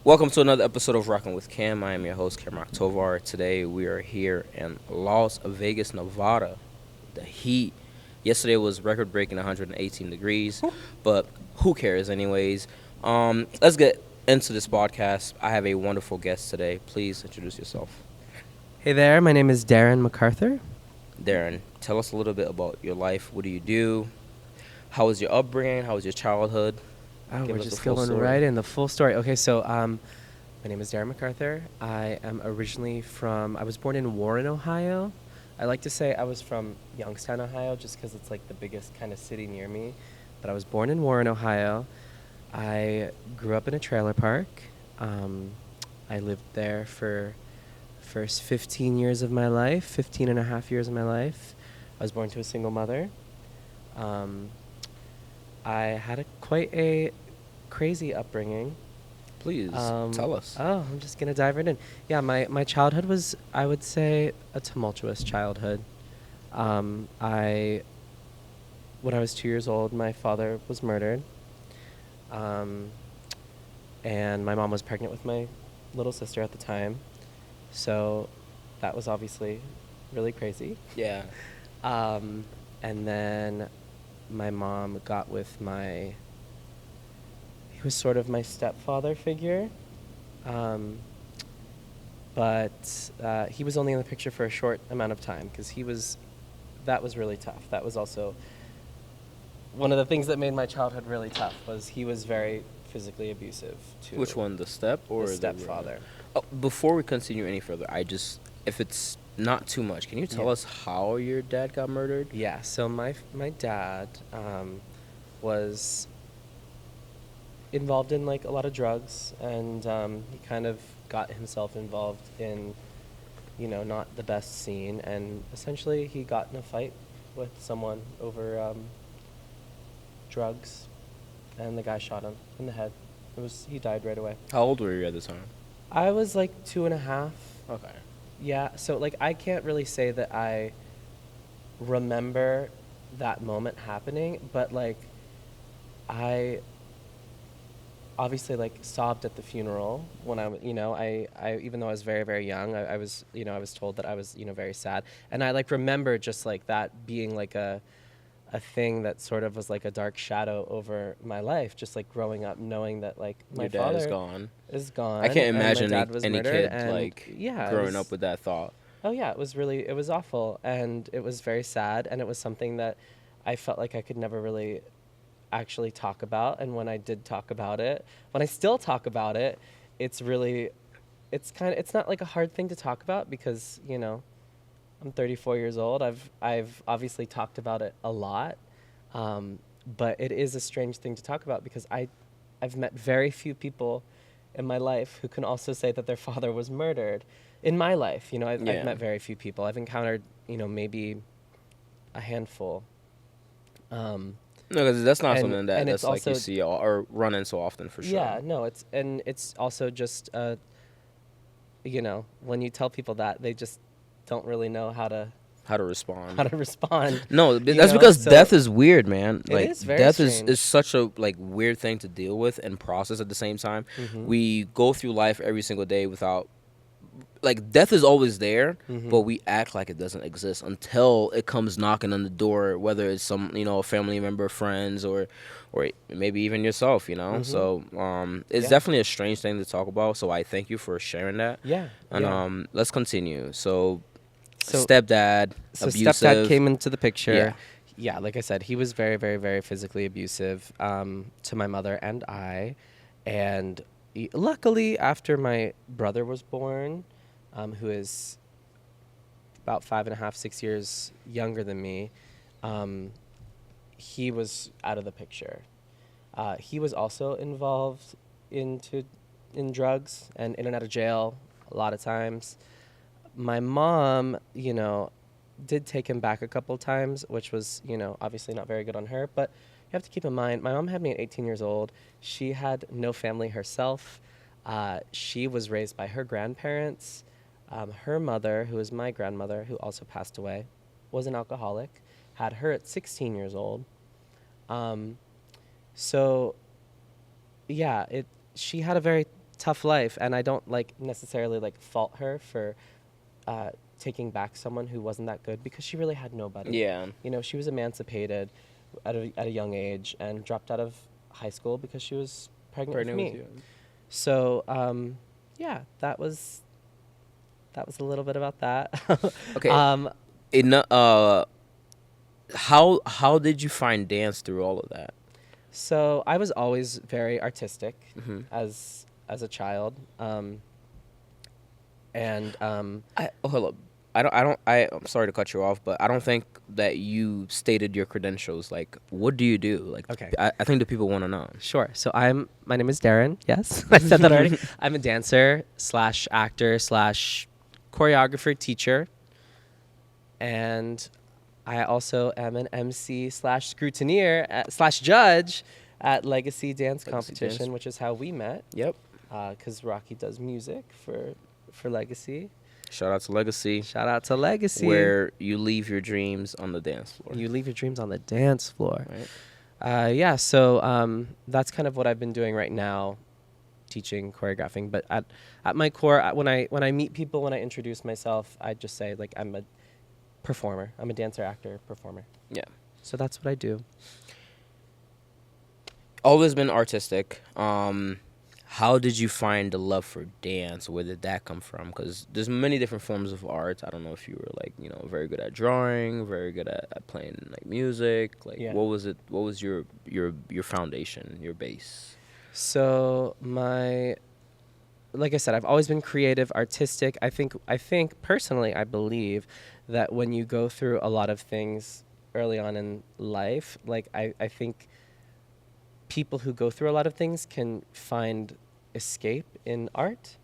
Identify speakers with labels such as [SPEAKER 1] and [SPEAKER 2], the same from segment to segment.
[SPEAKER 1] Welcome to another episode of Rocking with Kam. I am your host, Cameron Tovar. Today we are here in Las Vegas, Nevada. The heat. Yesterday was record breaking 118 degrees, but who cares, anyways? Let's get into this podcast. I have a wonderful guest today. Please introduce yourself.
[SPEAKER 2] Hey there, my name is Darren McArthur.
[SPEAKER 1] Darren, tell us a little bit about your life. What do you do? How was your upbringing? How was your childhood?
[SPEAKER 2] Oh,
[SPEAKER 1] Give
[SPEAKER 2] we're
[SPEAKER 1] us
[SPEAKER 2] just
[SPEAKER 1] the full
[SPEAKER 2] going
[SPEAKER 1] story.
[SPEAKER 2] right in the full story. Okay, so my name is Darren McArthur. I am originally I was born in Warren, Ohio. I like to say I was from Youngstown, Ohio, just because it's like the biggest kind of city near me. But I was born in Warren, Ohio. I grew up in a trailer park. I lived there for first 15 years of my life, 15 and a half years of my life. I was born to a single mother. I had quite a crazy upbringing.
[SPEAKER 1] Please tell us.
[SPEAKER 2] I'm just going to dive right in. Yeah, my childhood was, I would say, a tumultuous childhood. When I was 2 years old, my father was murdered. And my mom was pregnant with my little sister at the time. So that was obviously really crazy.
[SPEAKER 1] Yeah.
[SPEAKER 2] And then my mom got with he was sort of my stepfather figure. But he was only in the picture for a short amount of time because that was really tough. That was also one of the things that made my childhood really tough was he was very physically abusive to
[SPEAKER 1] Which one, the step or
[SPEAKER 2] the stepfather.
[SPEAKER 1] Oh, before we continue any further, if it's not too much, can you tell
[SPEAKER 2] Yeah.
[SPEAKER 1] us how your dad got murdered?
[SPEAKER 2] Yeah, so my dad was involved in like a lot of drugs, and he kind of got himself involved in, not the best scene, and essentially he got in a fight with someone over drugs, and the guy shot him in the head. He died right away.
[SPEAKER 1] How old were you at the time?
[SPEAKER 2] I was like 2.5.
[SPEAKER 1] Okay.
[SPEAKER 2] Yeah, so like I can't really say that I remember that moment happening, but like I obviously like sobbed at the funeral when I even though I was very, very young, I was, I was told that I was, very sad. And I like remember just like that being like a thing that sort of was like a dark shadow over my life, just like growing up knowing that like my
[SPEAKER 1] Your dad
[SPEAKER 2] father
[SPEAKER 1] is gone.
[SPEAKER 2] is gone.
[SPEAKER 1] I can't
[SPEAKER 2] and
[SPEAKER 1] imagine
[SPEAKER 2] my dad was
[SPEAKER 1] any
[SPEAKER 2] murdered,
[SPEAKER 1] kid
[SPEAKER 2] and
[SPEAKER 1] like
[SPEAKER 2] yeah,
[SPEAKER 1] growing up with that thought.
[SPEAKER 2] oh yeah, it was awful, and it was very sad, and it was something that I felt like I could never really actually talk about. And when I did talk about it, when I still talk about it, it's not like a hard thing to talk about because, I'm 34 years old. I've obviously talked about it a lot. But it is a strange thing to talk about because I've met very few people in my life who can also say that their father was murdered. In my life, I've met very few people. I've encountered, maybe a handful.
[SPEAKER 1] No, because that's not something
[SPEAKER 2] and
[SPEAKER 1] that's
[SPEAKER 2] it's
[SPEAKER 1] like you
[SPEAKER 2] also,
[SPEAKER 1] see or run into so often for sure.
[SPEAKER 2] yeah, no, it's also just, when you tell people that, they just don't really know how to
[SPEAKER 1] respond.
[SPEAKER 2] respond.
[SPEAKER 1] No,
[SPEAKER 2] you
[SPEAKER 1] that's
[SPEAKER 2] know?
[SPEAKER 1] because
[SPEAKER 2] So
[SPEAKER 1] death is weird, man.
[SPEAKER 2] It
[SPEAKER 1] Like
[SPEAKER 2] is very
[SPEAKER 1] death
[SPEAKER 2] strange.
[SPEAKER 1] is such a like weird thing to deal with and process at the same time.
[SPEAKER 2] Mhm.
[SPEAKER 1] We go through life every single day without like death is always there,
[SPEAKER 2] Mhm.
[SPEAKER 1] but we act like it doesn't exist until it comes knocking on the door, whether it's some, a family member, friends, or maybe even yourself,
[SPEAKER 2] Mhm.
[SPEAKER 1] So it's
[SPEAKER 2] Yeah.
[SPEAKER 1] definitely a strange thing to talk about. So I thank you for sharing that.
[SPEAKER 2] Yeah.
[SPEAKER 1] And
[SPEAKER 2] yeah.
[SPEAKER 1] let's continue. So
[SPEAKER 2] So
[SPEAKER 1] stepdad,
[SPEAKER 2] So
[SPEAKER 1] abusive.
[SPEAKER 2] stepdad came into the picture.
[SPEAKER 1] Yeah.
[SPEAKER 2] Yeah, like I said, he was very, very, very physically abusive to my mother and I. And luckily, after my brother was born, who is about 5.5, 6 years younger than me, he was out of the picture. He was also involved in drugs and in and out of jail a lot of times. My mom, did take him back a couple times, which was, obviously not very good on her. But you have to keep in mind, my mom had me at 18 years old. She had no family herself. She was raised by her grandparents. Her mother, who is my grandmother, who also passed away, was an alcoholic. Had her at 16 years old. So, yeah, she had a very tough life, and I don't like necessarily like fault her for taking back someone who wasn't that good, because she really had nobody.
[SPEAKER 1] Yeah.
[SPEAKER 2] You know, she was emancipated at a young age and dropped out of high school because she was pregnant with me.
[SPEAKER 1] you.
[SPEAKER 2] So yeah, that was a little bit about that.
[SPEAKER 1] Okay. How did you find dance through all of that?
[SPEAKER 2] So I was always very artistic
[SPEAKER 1] Mm-hmm.
[SPEAKER 2] as a child, and
[SPEAKER 1] Hold up. I'm sorry to cut you off, but I don't think that you stated your credentials. Like, what do you do? Like,
[SPEAKER 2] Okay.
[SPEAKER 1] I think the people want to know.
[SPEAKER 2] sure. So my name is Darren. Yes, I said that already. I'm a dancer / actor / choreographer, teacher, and I also am an MC / scrutineer / judge at Legacy Dance Competition,
[SPEAKER 1] Dance.
[SPEAKER 2] which is how we met.
[SPEAKER 1] Yep.
[SPEAKER 2] Because Rocky does music for Legacy.
[SPEAKER 1] Shout out to Legacy,
[SPEAKER 2] Shout out to Legacy.
[SPEAKER 1] where you leave your dreams on the dance floor.
[SPEAKER 2] You leave your dreams on the dance floor.
[SPEAKER 1] Right.
[SPEAKER 2] Yeah, so that's kind of what I've been doing right now, teaching choreographing. But at my core, when I meet people, when I introduce myself, I just say like I'm a performer. I'm a dancer, actor, performer.
[SPEAKER 1] Yeah.
[SPEAKER 2] So that's what I do.
[SPEAKER 1] Always been artistic. How did you find the love for dance? Where did that come from? Because there's many different forms of art. I don't know if you were like, very good at drawing, very good at playing like music. Like,
[SPEAKER 2] Yeah.
[SPEAKER 1] what was it? What was your foundation, your base?
[SPEAKER 2] So like I said, I've always been creative, artistic. I think personally, I believe that when you go through a lot of things early on in life, like I think people who go through a lot of things can find escape in art.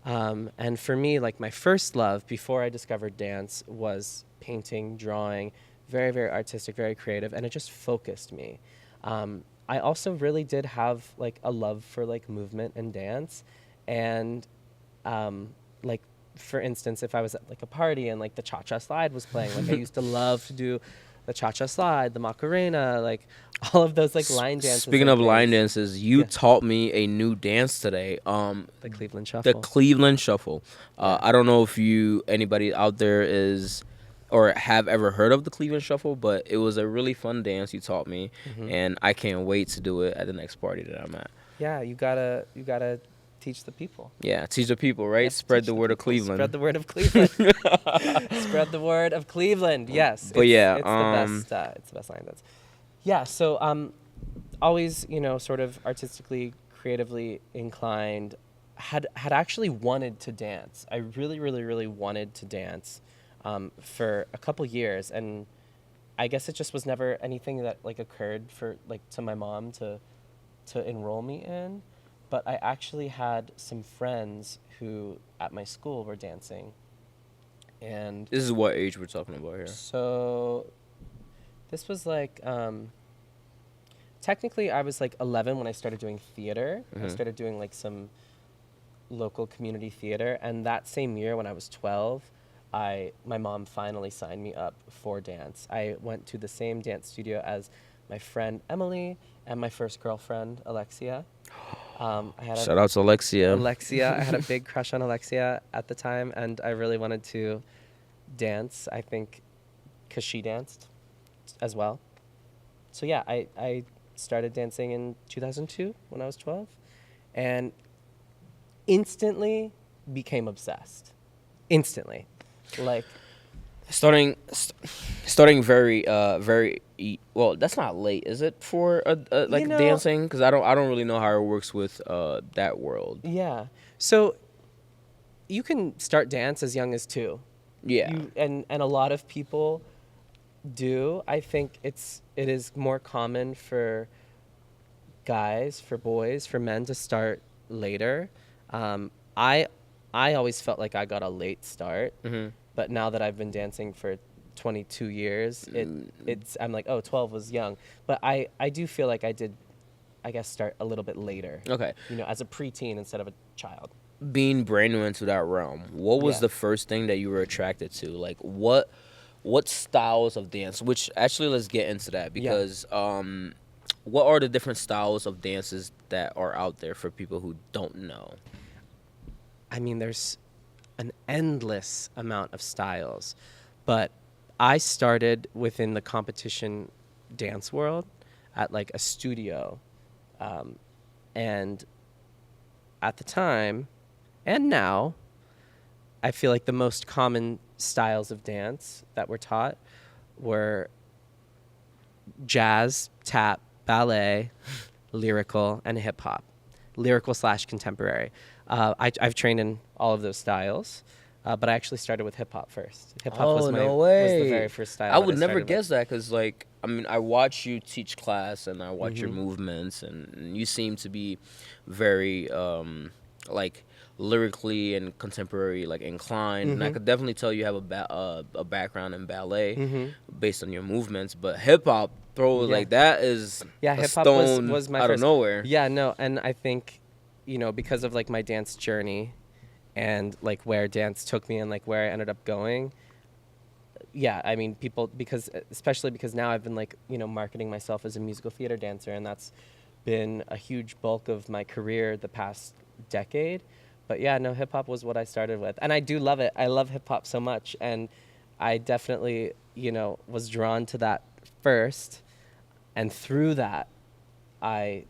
[SPEAKER 2] And for me, like my first love before I discovered dance was painting, drawing, very, very artistic, very creative, and it just focused me. I also really did have like a love for like movement and dance. And like, for instance, if I was at like a party and like the cha-cha slide was playing, like I used to love to do the cha-cha slide, the Macarena, like all of those like line dances.
[SPEAKER 1] Speaking
[SPEAKER 2] and
[SPEAKER 1] of line
[SPEAKER 2] things.
[SPEAKER 1] dances, you
[SPEAKER 2] Yeah.
[SPEAKER 1] taught me a new dance today.
[SPEAKER 2] The Cleveland Shuffle.
[SPEAKER 1] The Cleveland Shuffle.
[SPEAKER 2] Yeah.
[SPEAKER 1] I don't know if anybody out there is or have ever heard of the Cleveland Shuffle, but it was a really fun dance you taught me, and I can't wait to do it at the next party that I'm at.
[SPEAKER 2] Yeah, you gotta teach the people.
[SPEAKER 1] Yeah, teach the people, right?
[SPEAKER 2] Yep,
[SPEAKER 1] Spread
[SPEAKER 2] teach
[SPEAKER 1] the word of
[SPEAKER 2] people.
[SPEAKER 1] Cleveland.
[SPEAKER 2] Spread the word of Cleveland. Spread the word of Cleveland. Yes.
[SPEAKER 1] But yeah,
[SPEAKER 2] it's the best. It's the best line dance. Yeah. So always sort of artistically, creatively inclined. Had actually wanted to dance. I really, really, really wanted to dance for a couple years, and I guess it just was never anything that like occurred for like to my mom to enroll me in. But I actually had some friends who at my school were dancing. And
[SPEAKER 1] This is what age we're talking about here.
[SPEAKER 2] so this was like, technically I was like 11 when I started doing theater. I started doing like some local community theater. And that same year when I was 12, my mom finally signed me up for dance. I went to the same dance studio as my friend Emily and my first girlfriend, Alexia.
[SPEAKER 1] Shout out to Alexia.
[SPEAKER 2] I had a big crush on Alexia at the time, and I really wanted to dance, I think, because she danced as well. So yeah, I started dancing in 2002 when I was 12, and instantly became obsessed. Instantly. Like,
[SPEAKER 1] Starting very well. That's not late, is it, for like dancing? Because I don't really know how it works with that world.
[SPEAKER 2] yeah. So you can start dance as young as 2.
[SPEAKER 1] Yeah.
[SPEAKER 2] And a lot of people do. I think it is more common for guys, for boys, for men to start later. I always felt like I got a late start. But now that I've been dancing for 22 years, I'm like, 12 was young. But I do feel like I did, I guess, start a little bit later.
[SPEAKER 1] Okay.
[SPEAKER 2] As a preteen instead of a child.
[SPEAKER 1] Being brand new into that realm, what was
[SPEAKER 2] Yeah.
[SPEAKER 1] the first thing that you were attracted to? Like, what styles of dance? Which actually, let's get into that because what are the different styles of dances that are out there for people who don't know?
[SPEAKER 2] I mean, there's an endless amount of styles, but I started within the competition dance world at like a studio, and at the time and now, I feel like the most common styles of dance that were taught were jazz, tap, ballet, lyrical, and hip hop. Lyrical / contemporary. I've trained in all of those styles, but I actually started with hip hop first. Hip hop was the very first style.
[SPEAKER 1] I
[SPEAKER 2] that
[SPEAKER 1] would never
[SPEAKER 2] started with.
[SPEAKER 1] guess that because, like, I mean, I watch you teach class and I watch your movements, and you seem to be very, like, lyrically and contemporary, like, inclined. And I could definitely tell you have a background in ballet based on your movements. But hip hop, bro, like, that is a
[SPEAKER 2] hip hop
[SPEAKER 1] stone
[SPEAKER 2] was my
[SPEAKER 1] out
[SPEAKER 2] first.
[SPEAKER 1] of nowhere.
[SPEAKER 2] Yeah, no, and I think, because of like my dance journey, and like where dance took me and like where I ended up going. Yeah, I mean, especially because now I've been like, marketing myself as a musical theater dancer, and that's been a huge bulk of my career the past decade. But yeah, no, hip hop was what I started with, and I do love it. I love hip hop so much, and I definitely, was drawn to that first, and through that, I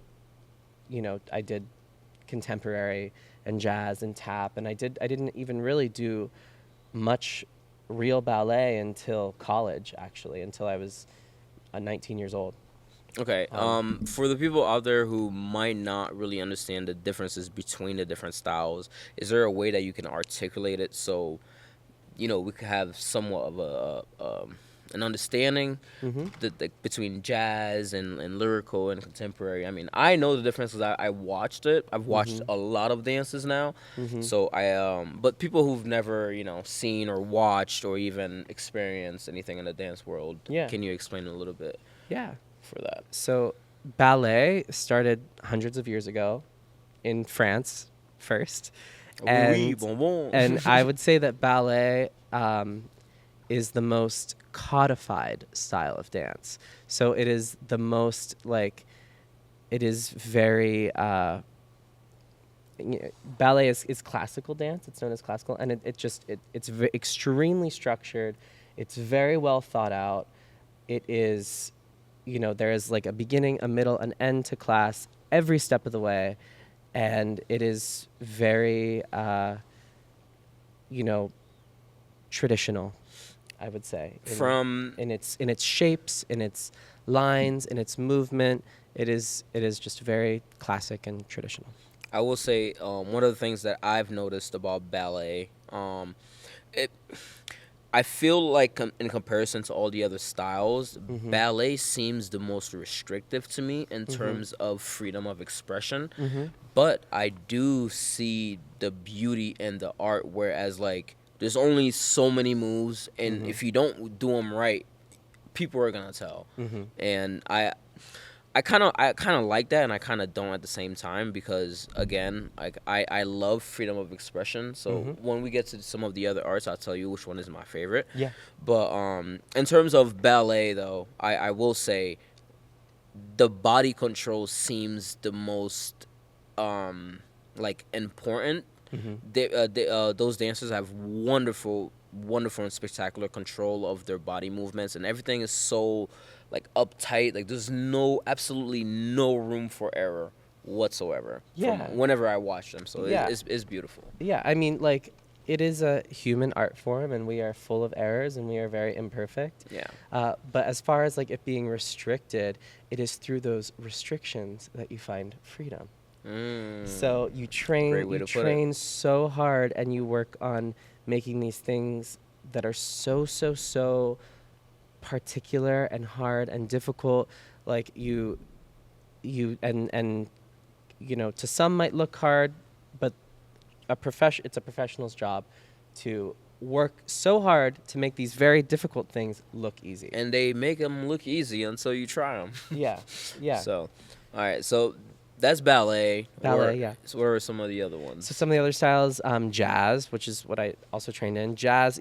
[SPEAKER 2] did contemporary and jazz and tap, and I didn't even really do much real ballet until college, actually, until I was 19 years old.
[SPEAKER 1] Okay. For the people out there who might not really understand the differences between the different styles, is there a way that you can articulate it so, we could have somewhat of an understanding between jazz and lyrical and contemporary? I mean, I know the difference because I watched it. I've watched a lot of dances now, so but people who've never seen or watched or even experienced anything in the dance world, can you explain a little bit?
[SPEAKER 2] Yeah.
[SPEAKER 1] For that.
[SPEAKER 2] So ballet started hundreds of years ago in France first. And I would say that ballet is the most codified style of dance. So it is the most it is very, ballet is classical dance. It's known as classical. And it's extremely structured. It's very well thought out. It is, there is like a beginning, a middle, an end to class every step of the way. And it is very, traditional, I would say. In its shapes, in its lines, in its movement, it is just very classic and traditional.
[SPEAKER 1] I will say one of the things that I've noticed about ballet, I feel like in comparison to all the other styles, ballet seems the most restrictive to me in terms of freedom of expression. But I do see the beauty and the art, whereas like there's only so many moves, and if you don't do them right, people are gonna tell. And I kind of like that, and I kind of don't at the same time, because again, like I love freedom of expression. So when we get to some of the other arts, I'll tell you which one is my favorite.
[SPEAKER 2] Yeah.
[SPEAKER 1] But in terms of ballet, though, I will say the body control seems the most like important. Those dancers have wonderful and spectacular control of their body movements, and everything is so like uptight. Like there's absolutely no room for error whatsoever. Whenever I watch them, so it's beautiful.
[SPEAKER 2] Yeah, I mean, like, it is a human art form, and we are full of errors, and we are very imperfect.
[SPEAKER 1] Yeah.
[SPEAKER 2] But as far as like it being restricted, it is through those restrictions that you find freedom. So you train so hard, and you work on making these things that are so particular and hard and difficult. Like you and to some might look hard, but it's a professional's job to work so hard to make these very difficult things look easy.
[SPEAKER 1] And they make them look easy until you try them.
[SPEAKER 2] Yeah.
[SPEAKER 1] So, all right. So that's ballet.
[SPEAKER 2] Yeah.
[SPEAKER 1] So where are some of the other ones?
[SPEAKER 2] So some of the other styles, jazz, which is what I also trained in. Jazz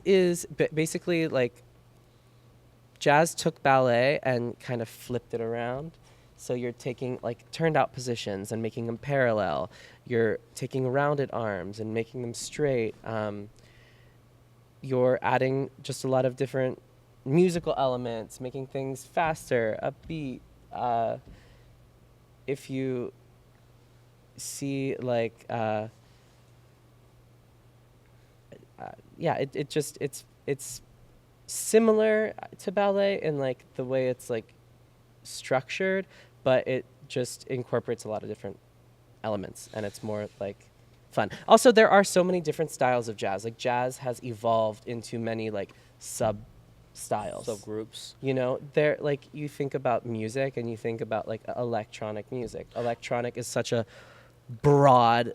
[SPEAKER 2] is basically like jazz took ballet and kind of flipped it around. So you're taking like turned out positions and making them parallel. You're taking rounded arms and making them straight. You're adding just a lot of different musical elements, making things faster, upbeat. If you see like, it's similar to ballet in like the way it's like structured, but it just incorporates a lot of different elements, and it's more like fun. Also, there are so many different styles of jazz. Like jazz has evolved into many like sub styles,
[SPEAKER 1] subgroups.
[SPEAKER 2] You know, there like you think about music and you think about like electronic music. Electronic is such a broad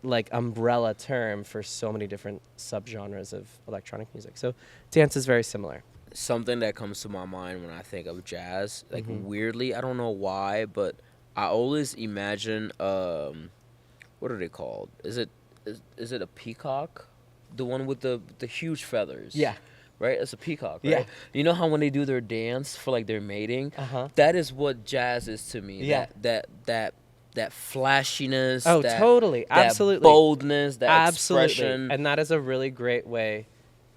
[SPEAKER 2] like umbrella term for so many different subgenres of electronic music. So dance is very similar.
[SPEAKER 1] Something that comes to my mind when I think of jazz, like weirdly, I don't know why, but I always imagine what are they called? Is it a peacock? The one with the huge feathers.
[SPEAKER 2] Yeah.
[SPEAKER 1] Right? It's a peacock, right?
[SPEAKER 2] Yeah.
[SPEAKER 1] You know how when they do their dance for like their mating?
[SPEAKER 2] Uh-huh.
[SPEAKER 1] That is what jazz is to me.
[SPEAKER 2] Yeah.
[SPEAKER 1] That flashiness.
[SPEAKER 2] Oh,
[SPEAKER 1] that,
[SPEAKER 2] totally.
[SPEAKER 1] that
[SPEAKER 2] Absolutely.
[SPEAKER 1] boldness, that
[SPEAKER 2] Absolutely.
[SPEAKER 1] expression.
[SPEAKER 2] And that is a really great way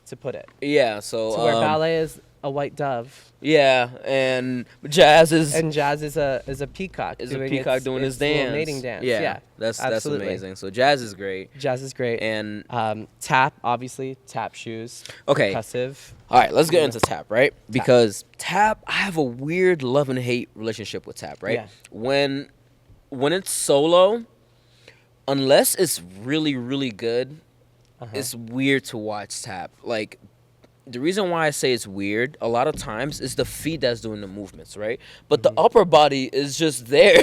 [SPEAKER 2] to put it.
[SPEAKER 1] Yeah, so
[SPEAKER 2] So where ballet is a white dove.
[SPEAKER 1] Yeah, and jazz is
[SPEAKER 2] is a peacock.
[SPEAKER 1] Is a peacock doing his dance.
[SPEAKER 2] Little mating dance. Yeah.
[SPEAKER 1] That's
[SPEAKER 2] absolutely.
[SPEAKER 1] amazing. So jazz is great.
[SPEAKER 2] Jazz is great.
[SPEAKER 1] And
[SPEAKER 2] tap, obviously, tap shoes.
[SPEAKER 1] Okay.
[SPEAKER 2] Percussive.
[SPEAKER 1] All right, let's get into tap, right? Because tap, I have a weird love and hate relationship with tap, right?
[SPEAKER 2] Yeah.
[SPEAKER 1] When it's solo, unless it's really, really good, it's weird to watch tap. Like, the reason why I say it's weird, a lot of times, is the feet that's doing the movements, right? But the upper body is just there.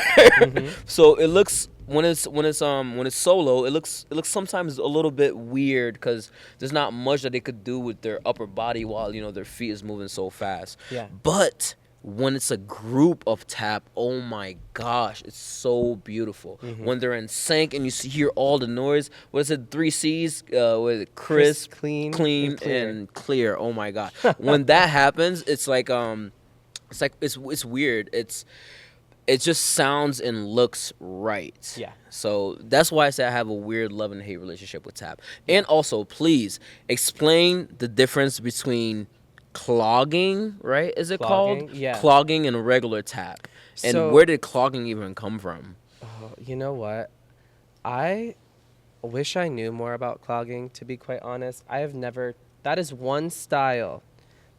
[SPEAKER 1] So it looks when it's solo, it looks sometimes a little bit weird because there's not much that they could do with their upper body while their feet is moving so fast.
[SPEAKER 2] Yeah.
[SPEAKER 1] But when it's a group of tap, oh my gosh, it's so beautiful. When they're in sync and you hear all the noise. What is it? 3 C's? What is it? Crisp,
[SPEAKER 2] clean,
[SPEAKER 1] and clear. Oh my god. When that happens, it's weird. It just sounds and looks right.
[SPEAKER 2] Yeah.
[SPEAKER 1] So that's why I say I have a weird love and hate relationship with tap. And also, please explain the difference between clogging, right? Is it called?
[SPEAKER 2] Yeah.
[SPEAKER 1] Clogging and regular tap. And
[SPEAKER 2] So-
[SPEAKER 1] where did clogging even come from?
[SPEAKER 2] Oh, you know what? I wish I knew more about clogging, to be quite honest. That is one style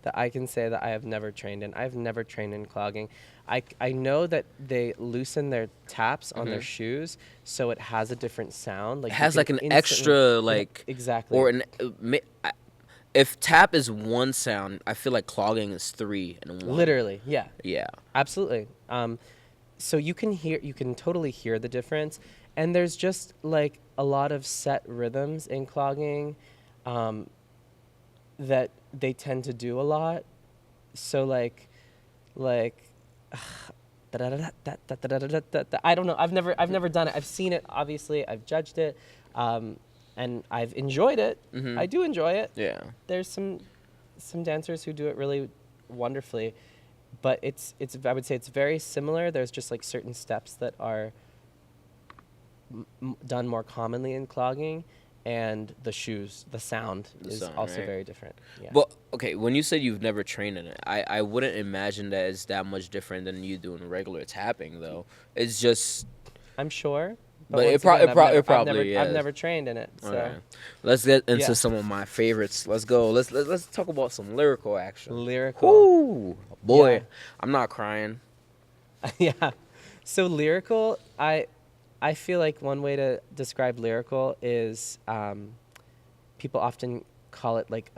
[SPEAKER 2] that I can say that I have never trained in. I've never trained in clogging. I know that they loosen their taps on their shoes, so it has a different sound. Like
[SPEAKER 1] It has
[SPEAKER 2] you
[SPEAKER 1] like
[SPEAKER 2] can
[SPEAKER 1] an extra like
[SPEAKER 2] exactly.
[SPEAKER 1] or if tap is one sound, I feel like clogging is 3 and 1.
[SPEAKER 2] Literally, yeah.
[SPEAKER 1] Yeah.
[SPEAKER 2] Absolutely. So you can totally hear the difference, and there's just like a lot of set rhythms in clogging that they tend to do a lot. So like I don't know. I've never done it. I've seen it. Obviously, I've judged it, and I've enjoyed it. I do enjoy it.
[SPEAKER 1] Yeah.
[SPEAKER 2] There's some dancers who do it really wonderfully, but it's I would say it's very similar. There's just like certain steps that are done more commonly in clogging, and the sound is also
[SPEAKER 1] right?
[SPEAKER 2] very different. Yeah.
[SPEAKER 1] Well, okay, when you said you've never trained in it, I wouldn't imagine that it's that much different than you doing regular tapping, though. It's just...
[SPEAKER 2] I'm sure.
[SPEAKER 1] But
[SPEAKER 2] once
[SPEAKER 1] it probably
[SPEAKER 2] I've
[SPEAKER 1] is.
[SPEAKER 2] never trained in it. So.
[SPEAKER 1] All right. Let's get into
[SPEAKER 2] Yeah.
[SPEAKER 1] some of my favorites. Let's go. Let's talk about some lyrical action.
[SPEAKER 2] Lyrical.
[SPEAKER 1] Ooh, boy.
[SPEAKER 2] Yeah.
[SPEAKER 1] I'm not crying.
[SPEAKER 2] Yeah. So lyrical, I feel like one way to describe lyrical is people often call it like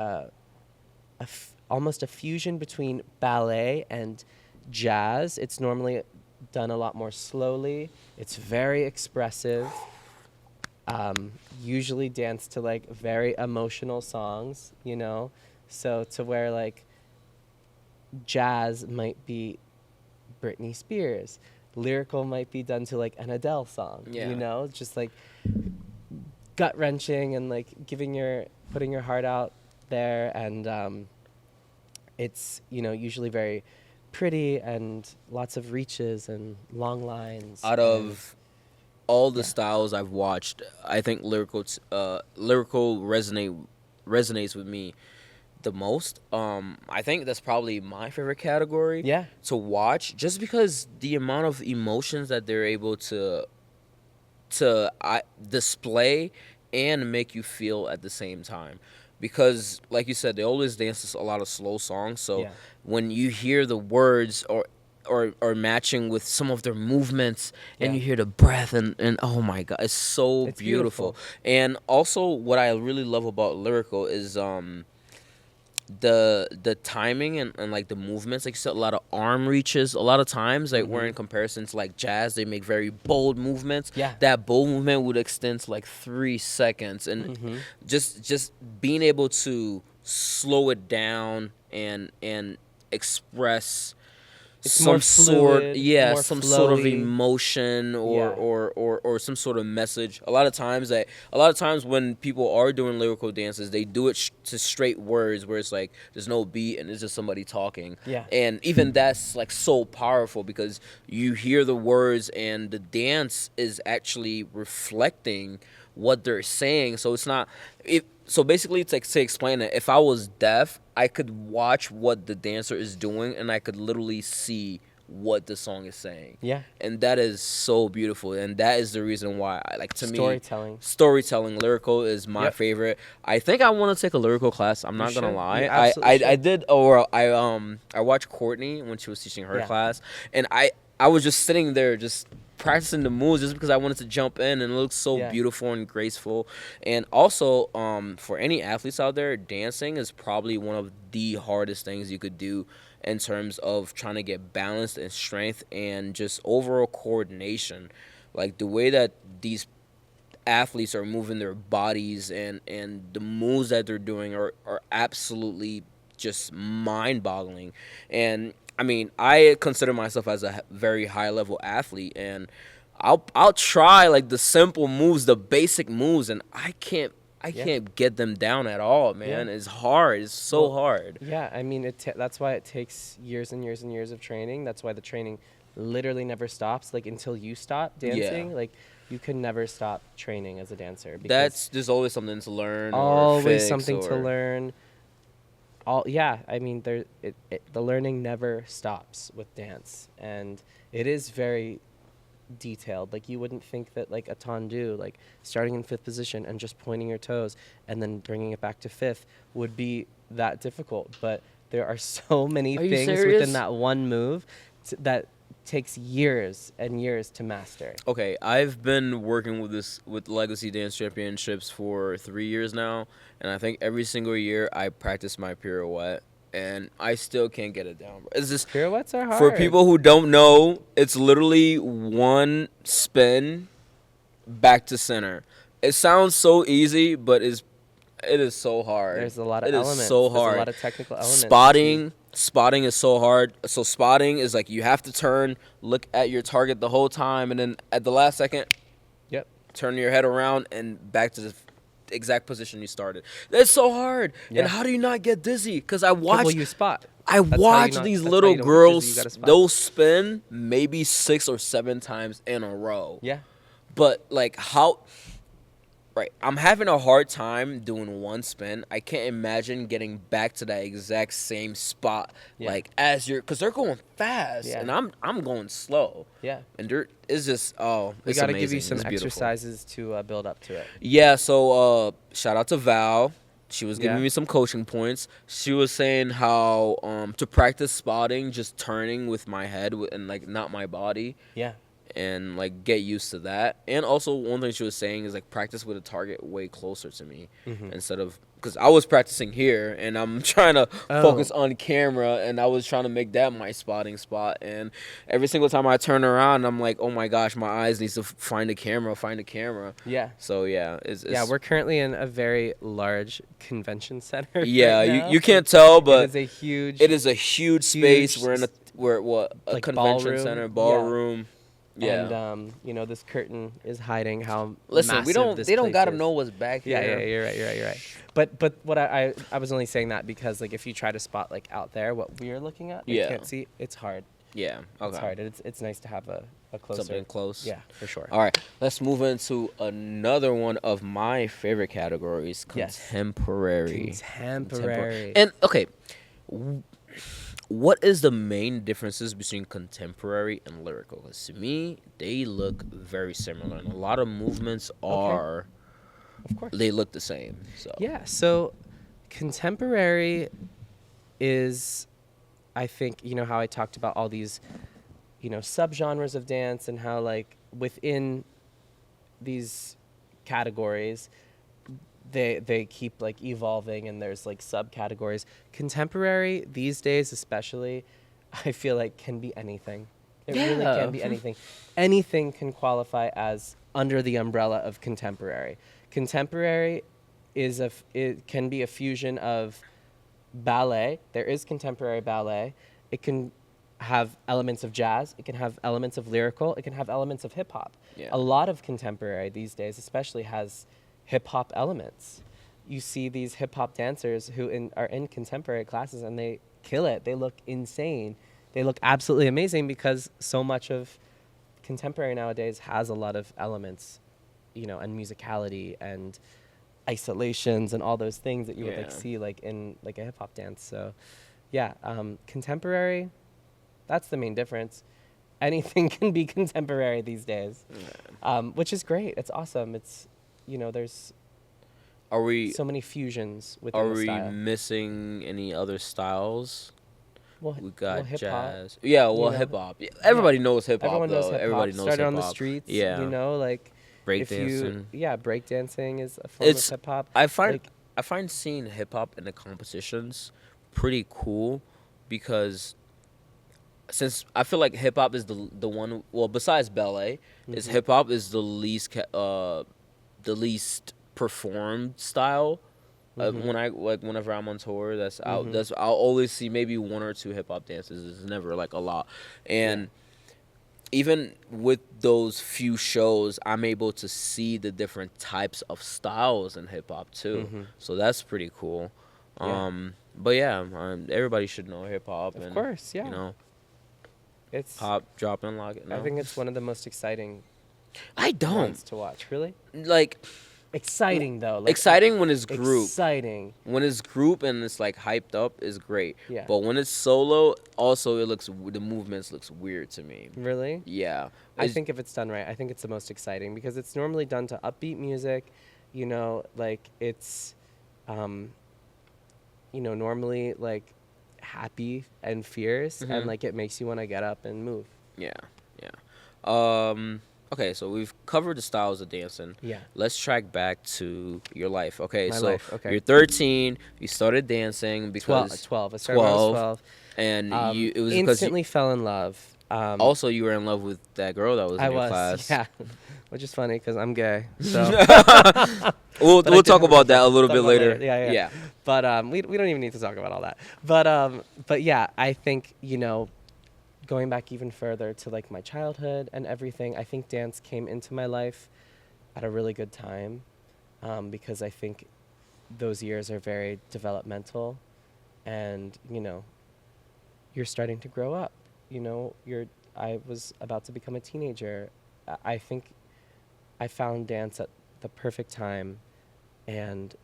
[SPEAKER 2] almost a fusion between ballet and jazz. It's normally done a lot more slowly. It's very expressive. Usually danced to like very emotional songs, So to where like jazz might be Britney Spears. Lyrical might be done to like an Adele song, just like gut wrenching and like putting your heart out there, and it's, you know, usually very pretty and lots of reaches and long lines.
[SPEAKER 1] Out
[SPEAKER 2] and-
[SPEAKER 1] of all the
[SPEAKER 2] Yeah.
[SPEAKER 1] styles I've watched, I think lyrical resonates with me the most. I think that's probably my favorite category
[SPEAKER 2] yeah,
[SPEAKER 1] to watch, just because the amount of emotions that they're able to display and make you feel at the same time. Because, like you said, they always dance a lot of slow songs. So
[SPEAKER 2] Yeah.
[SPEAKER 1] when you hear the words or matching with some of their movements, and
[SPEAKER 2] Yeah.
[SPEAKER 1] you hear the breath, and oh my god, it's so
[SPEAKER 2] It's
[SPEAKER 1] beautiful.
[SPEAKER 2] beautiful.
[SPEAKER 1] And also, what I really love about lyrical is the timing and like the movements. Like you said, a lot of arm reaches. A lot of times, like where in comparison to like jazz, they make very bold movements.
[SPEAKER 2] Yeah.
[SPEAKER 1] That bold movement would extend to like 3 seconds, and just being able to slow it down and express
[SPEAKER 2] It's
[SPEAKER 1] some
[SPEAKER 2] more
[SPEAKER 1] sort,
[SPEAKER 2] fluid,
[SPEAKER 1] yeah,
[SPEAKER 2] more
[SPEAKER 1] some sort of
[SPEAKER 2] flowy.
[SPEAKER 1] emotion or,
[SPEAKER 2] Yeah.
[SPEAKER 1] or some sort of message. A lot of times when people are doing lyrical dances, they do it to straight words where it's like there's no beat and it's just somebody talking.
[SPEAKER 2] Yeah.
[SPEAKER 1] And even that's like so powerful because you hear the words and the dance is actually reflecting what they're saying. So it's not so basically, to explain it, if I was deaf, I could watch what the dancer is doing, and I could literally see what the song is saying.
[SPEAKER 2] Yeah.
[SPEAKER 1] And that is so beautiful, and that is the reason why I like, to me, storytelling, lyrical is my favorite. I think I want to take a lyrical class. I'm not gonna lie. I did, or I watched Courtney when she was teaching her class, and I was just sitting there just practicing the moves just because I wanted to jump in, and it looks so beautiful and graceful. And also, for any athletes out there, dancing is probably one of the hardest things you could do in terms of trying to get balance and strength and just overall coordination. Like the way that these athletes are moving their bodies and the moves that they're doing are absolutely just mind-boggling. And I mean, I consider myself as a very high-level athlete, and I'll try like the simple moves, the basic moves, and I can't get them down at all, man. It's hard. It's so hard.
[SPEAKER 2] Yeah, I mean, that's why it takes years and years and years of training. That's why the training literally never stops. Like until you stop dancing, like you can never stop training as a dancer.
[SPEAKER 1] There's always something to learn.
[SPEAKER 2] Always something to learn. I mean, the learning never stops with dance, and it is very detailed. Like you wouldn't think that like a tendu, like starting in 5th position and just pointing your toes and then bringing it back to 5th would be that difficult, but there are so many things within that one move that takes years and years to master.
[SPEAKER 1] Okay, I've been working with Legacy Dance Championships for 3 years now, and I think every single year I practice my pirouette, and I still can't get it down. It's just,
[SPEAKER 2] pirouettes are hard.
[SPEAKER 1] For people who don't know, it's literally one spin back to center. It sounds so easy, but it is so hard.
[SPEAKER 2] There's a lot of elements.
[SPEAKER 1] It is so hard.
[SPEAKER 2] There's a lot of technical elements.
[SPEAKER 1] Spotting is so hard. So spotting is like you have to turn, look at your target the whole time, and then at the last second, turn your head around and back to the exact position you started. That's so hard. And how do you not get dizzy? Because I watch
[SPEAKER 2] you spot.
[SPEAKER 1] I watch these little girls, they'll spin maybe 6 or 7 times in a row.
[SPEAKER 2] Yeah.
[SPEAKER 1] But like right, I'm having a hard time doing one spin. I can't imagine getting back to that exact same spot like as because they're going fast and I'm going slow.
[SPEAKER 2] Yeah.
[SPEAKER 1] And it's just
[SPEAKER 2] we
[SPEAKER 1] got
[SPEAKER 2] to give you some exercises to build up to it.
[SPEAKER 1] Yeah, so shout out to Val. She was giving me some coaching points. She was saying how to practice spotting, just turning with my head and like not my body.
[SPEAKER 2] Yeah.
[SPEAKER 1] And like get used to that. And also one thing she was saying is like practice with a target way closer to me instead of, because I was practicing here and I'm trying to focus on camera, and I was trying to make that my spotting spot, and every single time I turn around I'm like, oh my gosh, my eyes needs to find a camera.
[SPEAKER 2] Yeah.
[SPEAKER 1] So
[SPEAKER 2] we're currently in a very large convention center.
[SPEAKER 1] Yeah,
[SPEAKER 2] right
[SPEAKER 1] you can't tell, but
[SPEAKER 2] it is a huge
[SPEAKER 1] space. We're in a convention
[SPEAKER 2] ballroom.
[SPEAKER 1] center, ballroom. Yeah.
[SPEAKER 2] And this curtain is hiding how
[SPEAKER 1] Listen,
[SPEAKER 2] massive this
[SPEAKER 1] they don't
[SPEAKER 2] place
[SPEAKER 1] gotta
[SPEAKER 2] is.
[SPEAKER 1] know what's back here.
[SPEAKER 2] Yeah, you're right. But what I was only saying that because like if you try to spot like out there what we're looking at, you can't see. It's hard.
[SPEAKER 1] Yeah. Okay.
[SPEAKER 2] It's hard. It's nice to have a closer.
[SPEAKER 1] Something close.
[SPEAKER 2] Yeah, for sure.
[SPEAKER 1] All right, let's move into another one of my favorite categories:
[SPEAKER 2] Yes.
[SPEAKER 1] contemporary.
[SPEAKER 2] Contemporary.
[SPEAKER 1] And okay, what is the main differences between contemporary and lyrical? Because to me, they look very similar, and a lot of movements are.
[SPEAKER 2] Of course.
[SPEAKER 1] They look the same. So
[SPEAKER 2] Yeah. So contemporary is, I think, how I talked about all these, subgenres of dance and how like within these categories, they keep like evolving and there's like subcategories. Contemporary these days, especially, I feel like can be anything. It really can be anything. Anything can qualify as under the umbrella of contemporary. Contemporary it can be a fusion of ballet. There is contemporary ballet. It can have elements of jazz. It can have elements of lyrical. It can have elements of hip hop.
[SPEAKER 1] Yeah.
[SPEAKER 2] A lot of contemporary these days, especially, has hip hop elements. You see these hip hop dancers who are in contemporary classes and they kill it. They look insane. They look absolutely amazing because so much of contemporary nowadays has a lot of elements, and musicality and isolations and all those things that you would like see like in like a hip hop dance. So yeah, contemporary, that's the main difference. Anything can be contemporary these days, which is great. It's awesome. It's, there's so many fusions within the style.
[SPEAKER 1] Are we missing any other styles?
[SPEAKER 2] Well,
[SPEAKER 1] We got
[SPEAKER 2] hip-hop,
[SPEAKER 1] jazz. Yeah, hip hop. Yeah, everybody knows hip hop.
[SPEAKER 2] Everyone knows hip hop.
[SPEAKER 1] Everybody knows
[SPEAKER 2] Started
[SPEAKER 1] hip
[SPEAKER 2] on the
[SPEAKER 1] hop.
[SPEAKER 2] streets.
[SPEAKER 1] Yeah.
[SPEAKER 2] Like
[SPEAKER 1] Breakdancing.
[SPEAKER 2] Breakdancing is a form of hip hop.
[SPEAKER 1] I find seeing hip hop in the competitions pretty cool because since I feel like hip hop is the one, well, besides ballet, is hip hop is the least performed style. Whenever I'm on tour, I'll always see maybe one or two hip hop dances. It's never like a lot, and even with those few shows, I'm able to see the different types of styles in hip hop too. So that's pretty cool. But everybody should know hip hop.
[SPEAKER 2] Of course, yeah. It's
[SPEAKER 1] pop, drop, and lock it. No?
[SPEAKER 2] I think it's one of the most exciting.
[SPEAKER 1] I don't
[SPEAKER 2] ones to watch. Really?
[SPEAKER 1] like.
[SPEAKER 2] Exciting though. Like,
[SPEAKER 1] exciting when it's group.
[SPEAKER 2] Exciting.
[SPEAKER 1] When it's group and it's like hyped up is great.
[SPEAKER 2] Yeah.
[SPEAKER 1] But when it's solo, also the movements looks weird to me.
[SPEAKER 2] Really?
[SPEAKER 1] Yeah.
[SPEAKER 2] I think if it's done right, I think it's the most exciting because it's normally done to upbeat music, like it's, normally like happy and fierce and like it makes you want to get up and move.
[SPEAKER 1] Yeah. Okay, so we've covered the styles of dancing.
[SPEAKER 2] Yeah.
[SPEAKER 1] Let's track back to your life. Okay,
[SPEAKER 2] My
[SPEAKER 1] so
[SPEAKER 2] life, okay.
[SPEAKER 1] You're 13. You started dancing because
[SPEAKER 2] 12. I started when I was 12.
[SPEAKER 1] And it was
[SPEAKER 2] instantly fell in love.
[SPEAKER 1] Also, you were in love with that girl that was in your class.
[SPEAKER 2] Yeah, which is funny because I'm gay. So
[SPEAKER 1] we'll talk about that a little bit later.
[SPEAKER 2] Yeah. But we don't even need to talk about all that. But yeah, I think going back even further to like my childhood and everything, I think dance came into my life at a really good time because I think those years are very developmental and, you're starting to grow up. I was about to become a teenager. I think I found dance at the perfect time and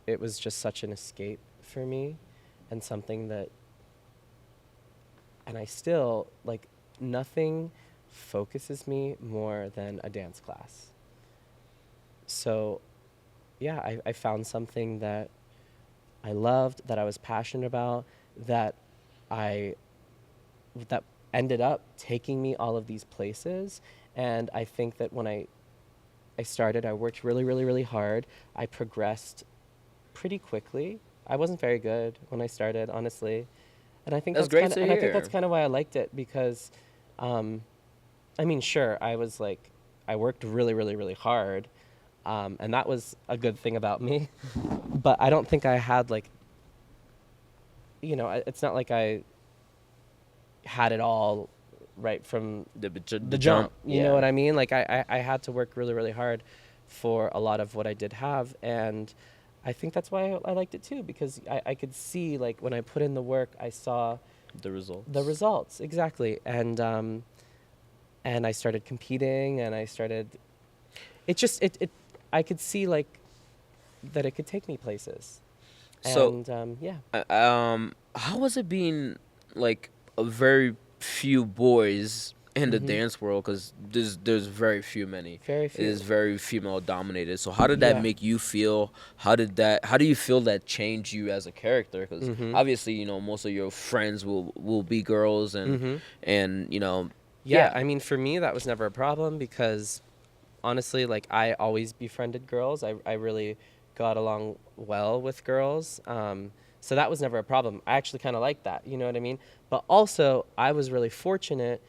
[SPEAKER 2] it was just such an escape for me and something that and I still, like, nothing focuses me more than a dance class. So, yeah, I found something that I loved, that I was passionate about, that ended up taking me all of these places. And I think that when I started, I worked really, really, really hard. I progressed pretty quickly. I wasn't very good when I started, honestly. And I think that's great to hear. And I think that's kind of why I liked it because, sure, I worked really, really, really hard, and that was a good thing about me. But I don't think I had it's not like I had it all right from
[SPEAKER 1] the
[SPEAKER 2] jump. You
[SPEAKER 1] yeah.
[SPEAKER 2] know what I mean? Like I had to work really, really hard for a lot of what I did have. And I think that's why I liked it too, because I could see, like, when I put in the work, I saw
[SPEAKER 1] The results.
[SPEAKER 2] the results. Exactly. And I started competing, and I started, it I could see, like, that it could take me places.
[SPEAKER 1] So,
[SPEAKER 2] And yeah.
[SPEAKER 1] how was it being like a very few boys in the
[SPEAKER 2] Hmm.
[SPEAKER 1] dance world? Because there's very few many.
[SPEAKER 2] Very
[SPEAKER 1] It is
[SPEAKER 2] few.
[SPEAKER 1] very female dominated. So how did that
[SPEAKER 2] Yeah.
[SPEAKER 1] make you feel? How do you feel that changed you as a character? Because
[SPEAKER 2] Hmm.
[SPEAKER 1] obviously, most of your friends will be girls,
[SPEAKER 2] Hmm.
[SPEAKER 1] and
[SPEAKER 2] Yeah,
[SPEAKER 1] yeah.
[SPEAKER 2] I mean, for me, that was never a problem, because honestly, like, I always befriended girls. I really got along well with girls. So that was never a problem. I actually kind of liked that, you know what I mean? But also, I was really fortunate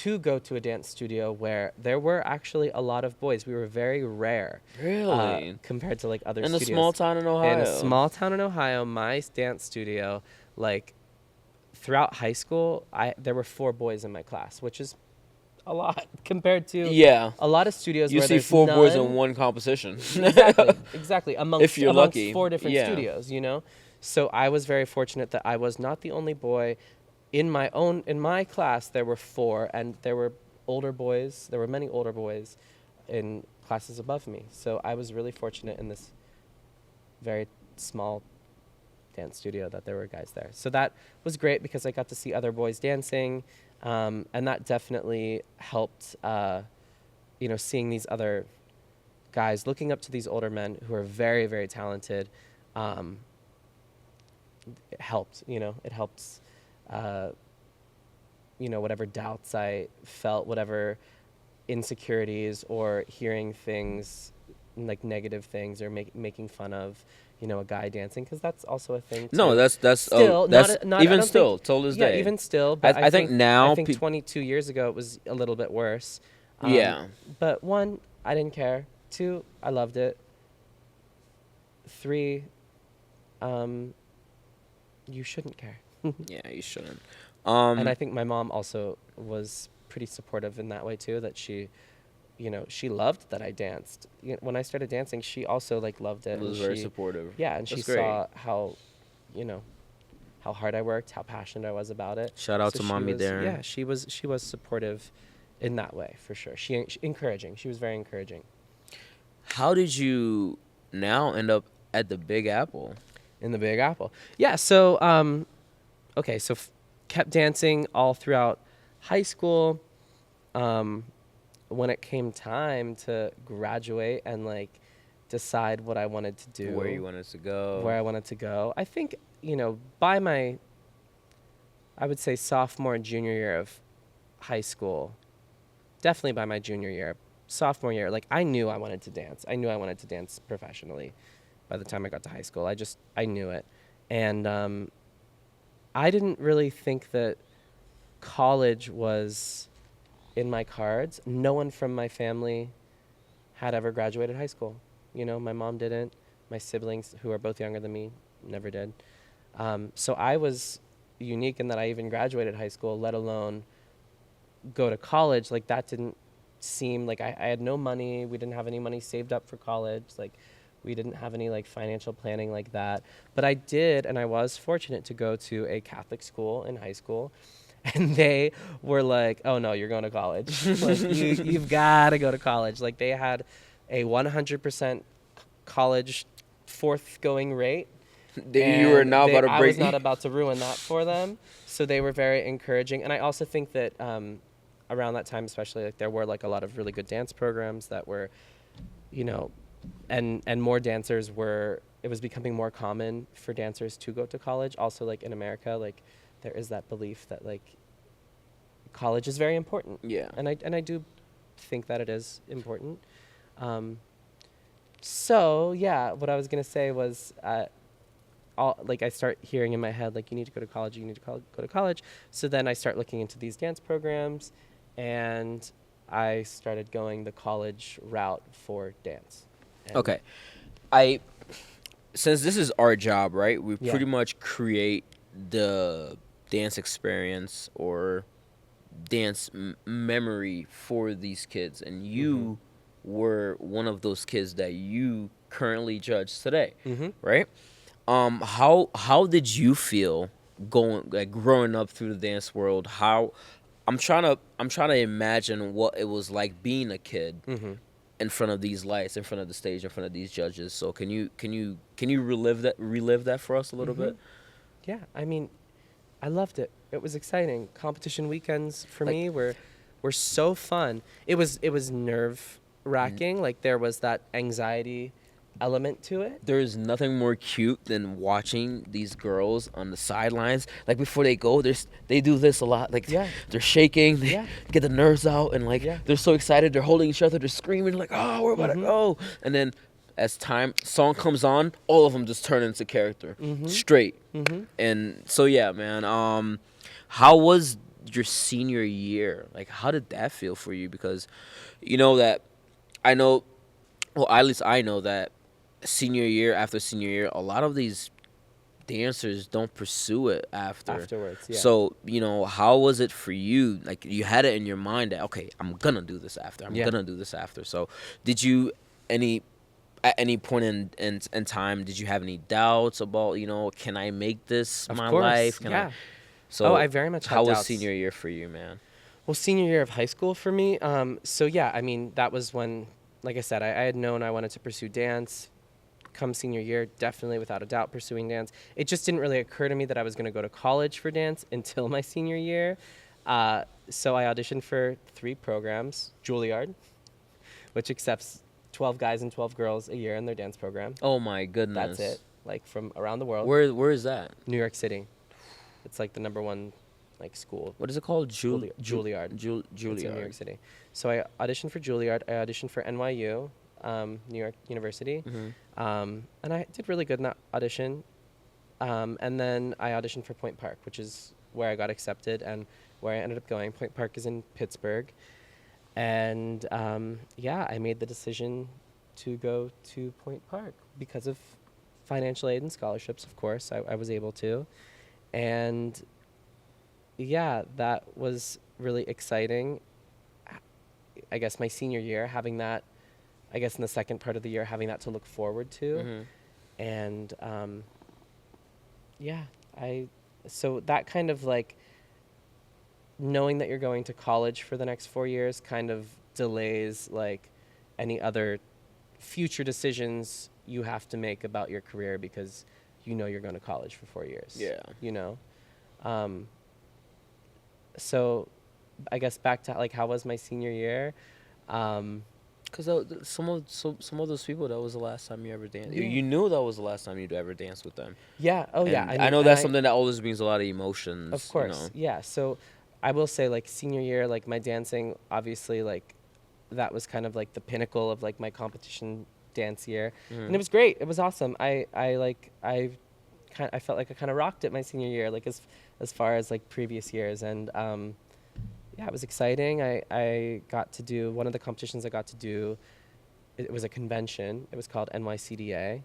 [SPEAKER 2] to go to a dance studio where there were actually a lot of boys. We were very rare,
[SPEAKER 1] Really?
[SPEAKER 2] compared to, like, other
[SPEAKER 1] In a
[SPEAKER 2] studios.
[SPEAKER 1] small town in
[SPEAKER 2] In a
[SPEAKER 1] Ohio.
[SPEAKER 2] small town in Ohio, my dance studio, like, throughout high school, there were 4 boys in my class, which is a lot compared to
[SPEAKER 1] Yeah.
[SPEAKER 2] a lot of studios
[SPEAKER 1] You
[SPEAKER 2] where
[SPEAKER 1] see
[SPEAKER 2] there's
[SPEAKER 1] 4 boys in
[SPEAKER 2] none.
[SPEAKER 1] one competition.
[SPEAKER 2] Exactly.
[SPEAKER 1] If you're
[SPEAKER 2] Amongst
[SPEAKER 1] lucky.
[SPEAKER 2] 4 different
[SPEAKER 1] Yeah.
[SPEAKER 2] studios, you know. So I was very fortunate that I was not the only boy in my class. There were 4, and there were older boys. There were many older boys in classes above me. So I was really fortunate in this very small dance studio that there were guys there. So that was great, because I got to see other boys dancing, and that definitely helped. Seeing these other guys, looking up to these older men who are very, very talented, it helped. It helps. Whatever doubts I felt, whatever insecurities, or hearing things like negative things, or making fun of, a guy dancing, because that's also a thing too.
[SPEAKER 1] No,
[SPEAKER 2] Still not
[SPEAKER 1] even
[SPEAKER 2] I don't
[SPEAKER 1] still
[SPEAKER 2] think,
[SPEAKER 1] till this
[SPEAKER 2] yeah,
[SPEAKER 1] day.
[SPEAKER 2] even still, but
[SPEAKER 1] I think now
[SPEAKER 2] I think 22 years ago it was a little bit worse.
[SPEAKER 1] yeah.
[SPEAKER 2] But 1, I didn't care. 2, I loved it. 3, you shouldn't care.
[SPEAKER 1] Yeah, you shouldn't.
[SPEAKER 2] And I think my mom also was pretty supportive in that way too, that she loved that I danced. When I started dancing, she also, like, loved it.
[SPEAKER 1] was
[SPEAKER 2] And
[SPEAKER 1] very
[SPEAKER 2] she,
[SPEAKER 1] supportive.
[SPEAKER 2] yeah, and she
[SPEAKER 1] That's great.
[SPEAKER 2] saw you know, how hard I worked, how passionate I was about it.
[SPEAKER 1] Shout out to
[SPEAKER 2] she
[SPEAKER 1] Mommy
[SPEAKER 2] was,
[SPEAKER 1] Darren.
[SPEAKER 2] yeah, she was supportive in that way, for sure. She encouraging. She was very encouraging.
[SPEAKER 1] How did you now end up at the Big Apple?
[SPEAKER 2] In the Big Apple. Yeah, so okay, so kept dancing all throughout high school. When it came time to graduate and, like, decide what I wanted to do,
[SPEAKER 1] Where you wanted to go?
[SPEAKER 2] where I wanted to go, I think, by my, I would say, sophomore and junior year of high school, definitely by my junior year, sophomore year, like, I knew I wanted to dance. I knew I wanted to dance professionally by the time I got to high school. I knew it. And I didn't really think that college was in my cards. No one from my family had ever graduated high school. My mom didn't. My siblings, who are both younger than me, never did. So I was unique in that I even graduated high school, let alone go to college. Like, that didn't seem like I had no money. We didn't have any money saved up for college. Like, we didn't have any, like, financial planning like that. But I did, and I was fortunate to go to a Catholic school in high school. And they were like, "Oh no, you're going to college. Like, you've got to go to college." Like, they had a 100% college forthgoing rate.
[SPEAKER 1] You were now about to
[SPEAKER 2] I
[SPEAKER 1] break.
[SPEAKER 2] was not about to ruin that for them. So they were very encouraging. And I also think that around that time, especially, like, there were, like, a lot of really good dance programs that were, and more dancers were. It was becoming more common for dancers to go to college. Also, like, in America, like, there is that belief that, like, college is very important.
[SPEAKER 1] Yeah.
[SPEAKER 2] And I do think that it is important. So yeah, what I was gonna say was, I start hearing in my head, like, you need to go to college, you need to go to college. So then I start looking into these dance programs, and I started going the college route for dance. And
[SPEAKER 1] Okay. Since this is our job, right? We
[SPEAKER 2] Yeah.
[SPEAKER 1] pretty much create the dance experience or dance memory for these kids, and you were one of those kids that you currently judge today, right? How did you feel growing up through the dance world? How I'm trying to imagine what it was like being a kid in front of these lights, in front of the stage, in front of these judges. So can you relive that for us a little bit?
[SPEAKER 2] Yeah, I mean, I loved it. It was exciting. Competition weekends for
[SPEAKER 1] Like,
[SPEAKER 2] me were so fun. It was nerve wracking. Like there was that anxiety element to it.
[SPEAKER 1] there's nothing more cute than watching these girls on the sidelines. Like before they go, they do this a lot. Like
[SPEAKER 2] Yeah.
[SPEAKER 1] they're shaking, they
[SPEAKER 2] Yeah.
[SPEAKER 1] get the nerves out, and like
[SPEAKER 2] Yeah.
[SPEAKER 1] they're so excited, they're holding each other, they're screaming like, "Oh, we're about to go!" And then as song comes on, all of them just turn into character straight. And so yeah, man. How was your senior year? Like, how did that feel for you? Because you know that I know, well, at least I know that senior year after senior year, a lot of these dancers don't pursue it
[SPEAKER 2] Afterwards, yeah.
[SPEAKER 1] So, how was it for you? Like, you had it in your mind that, okay, I'm gonna do this after. I'm
[SPEAKER 2] Yeah.
[SPEAKER 1] gonna do this after. So, did you any at any point in time did you have any doubts about, can I make this
[SPEAKER 2] Of
[SPEAKER 1] my
[SPEAKER 2] course,
[SPEAKER 1] life? Can
[SPEAKER 2] yeah.
[SPEAKER 1] I? So,
[SPEAKER 2] I very much had
[SPEAKER 1] how was
[SPEAKER 2] doubts.
[SPEAKER 1] senior year for you, man?
[SPEAKER 2] Well, senior year of high school for me. So yeah, I mean, that was when, like I said, I had known I wanted to pursue dance. Come senior year, definitely without a doubt pursuing dance. It just didn't really occur to me that I was going to go to college for dance until my senior year. So I auditioned for 3 programs. Juilliard, which accepts 12 guys and 12 girls a year in their dance program.
[SPEAKER 1] Oh my goodness.
[SPEAKER 2] That's it. Like from around the world.
[SPEAKER 1] Where is that?
[SPEAKER 2] New York City. It's like the #1 like school.
[SPEAKER 1] What is it called?
[SPEAKER 2] Juilliard.
[SPEAKER 1] Juilliard.
[SPEAKER 2] It's in New York City. So I auditioned for Juilliard. I auditioned for NYU, New York University, and I did really good in that audition. And then I auditioned for Point Park, which is where I got accepted and where I ended up going. Point Park is in Pittsburgh, and yeah, I made the decision to go to Point Park because of financial aid and scholarships. Of course, I was able to, and yeah, that was really exciting. I guess my senior year, having that, I guess in the second part of the year, having that to look forward to. And yeah, so that kind of like knowing that you're going to college for the next 4 years kind of delays like any other future decisions you have to make about your career because you're going to college for 4 years.
[SPEAKER 1] Yeah.
[SPEAKER 2] So I guess back to like how was my senior year?
[SPEAKER 1] Because some of those people, that was the last time you ever danced.
[SPEAKER 2] Yeah.
[SPEAKER 1] You knew that was the last time you'd ever danced with them.
[SPEAKER 2] Yeah. Oh, yeah.
[SPEAKER 1] And I know that's something that always brings a lot of emotions.
[SPEAKER 2] Of course. Yeah. So I will say like senior year, like my dancing, obviously like that was kind of like the pinnacle of like my competition dance year. And it was great. It was awesome. I felt like I kind of rocked it my senior year, like as far as like previous years. And yeah, it was exciting. I got to do one of the competitions I got to do. It was a convention. It was called NYCDA.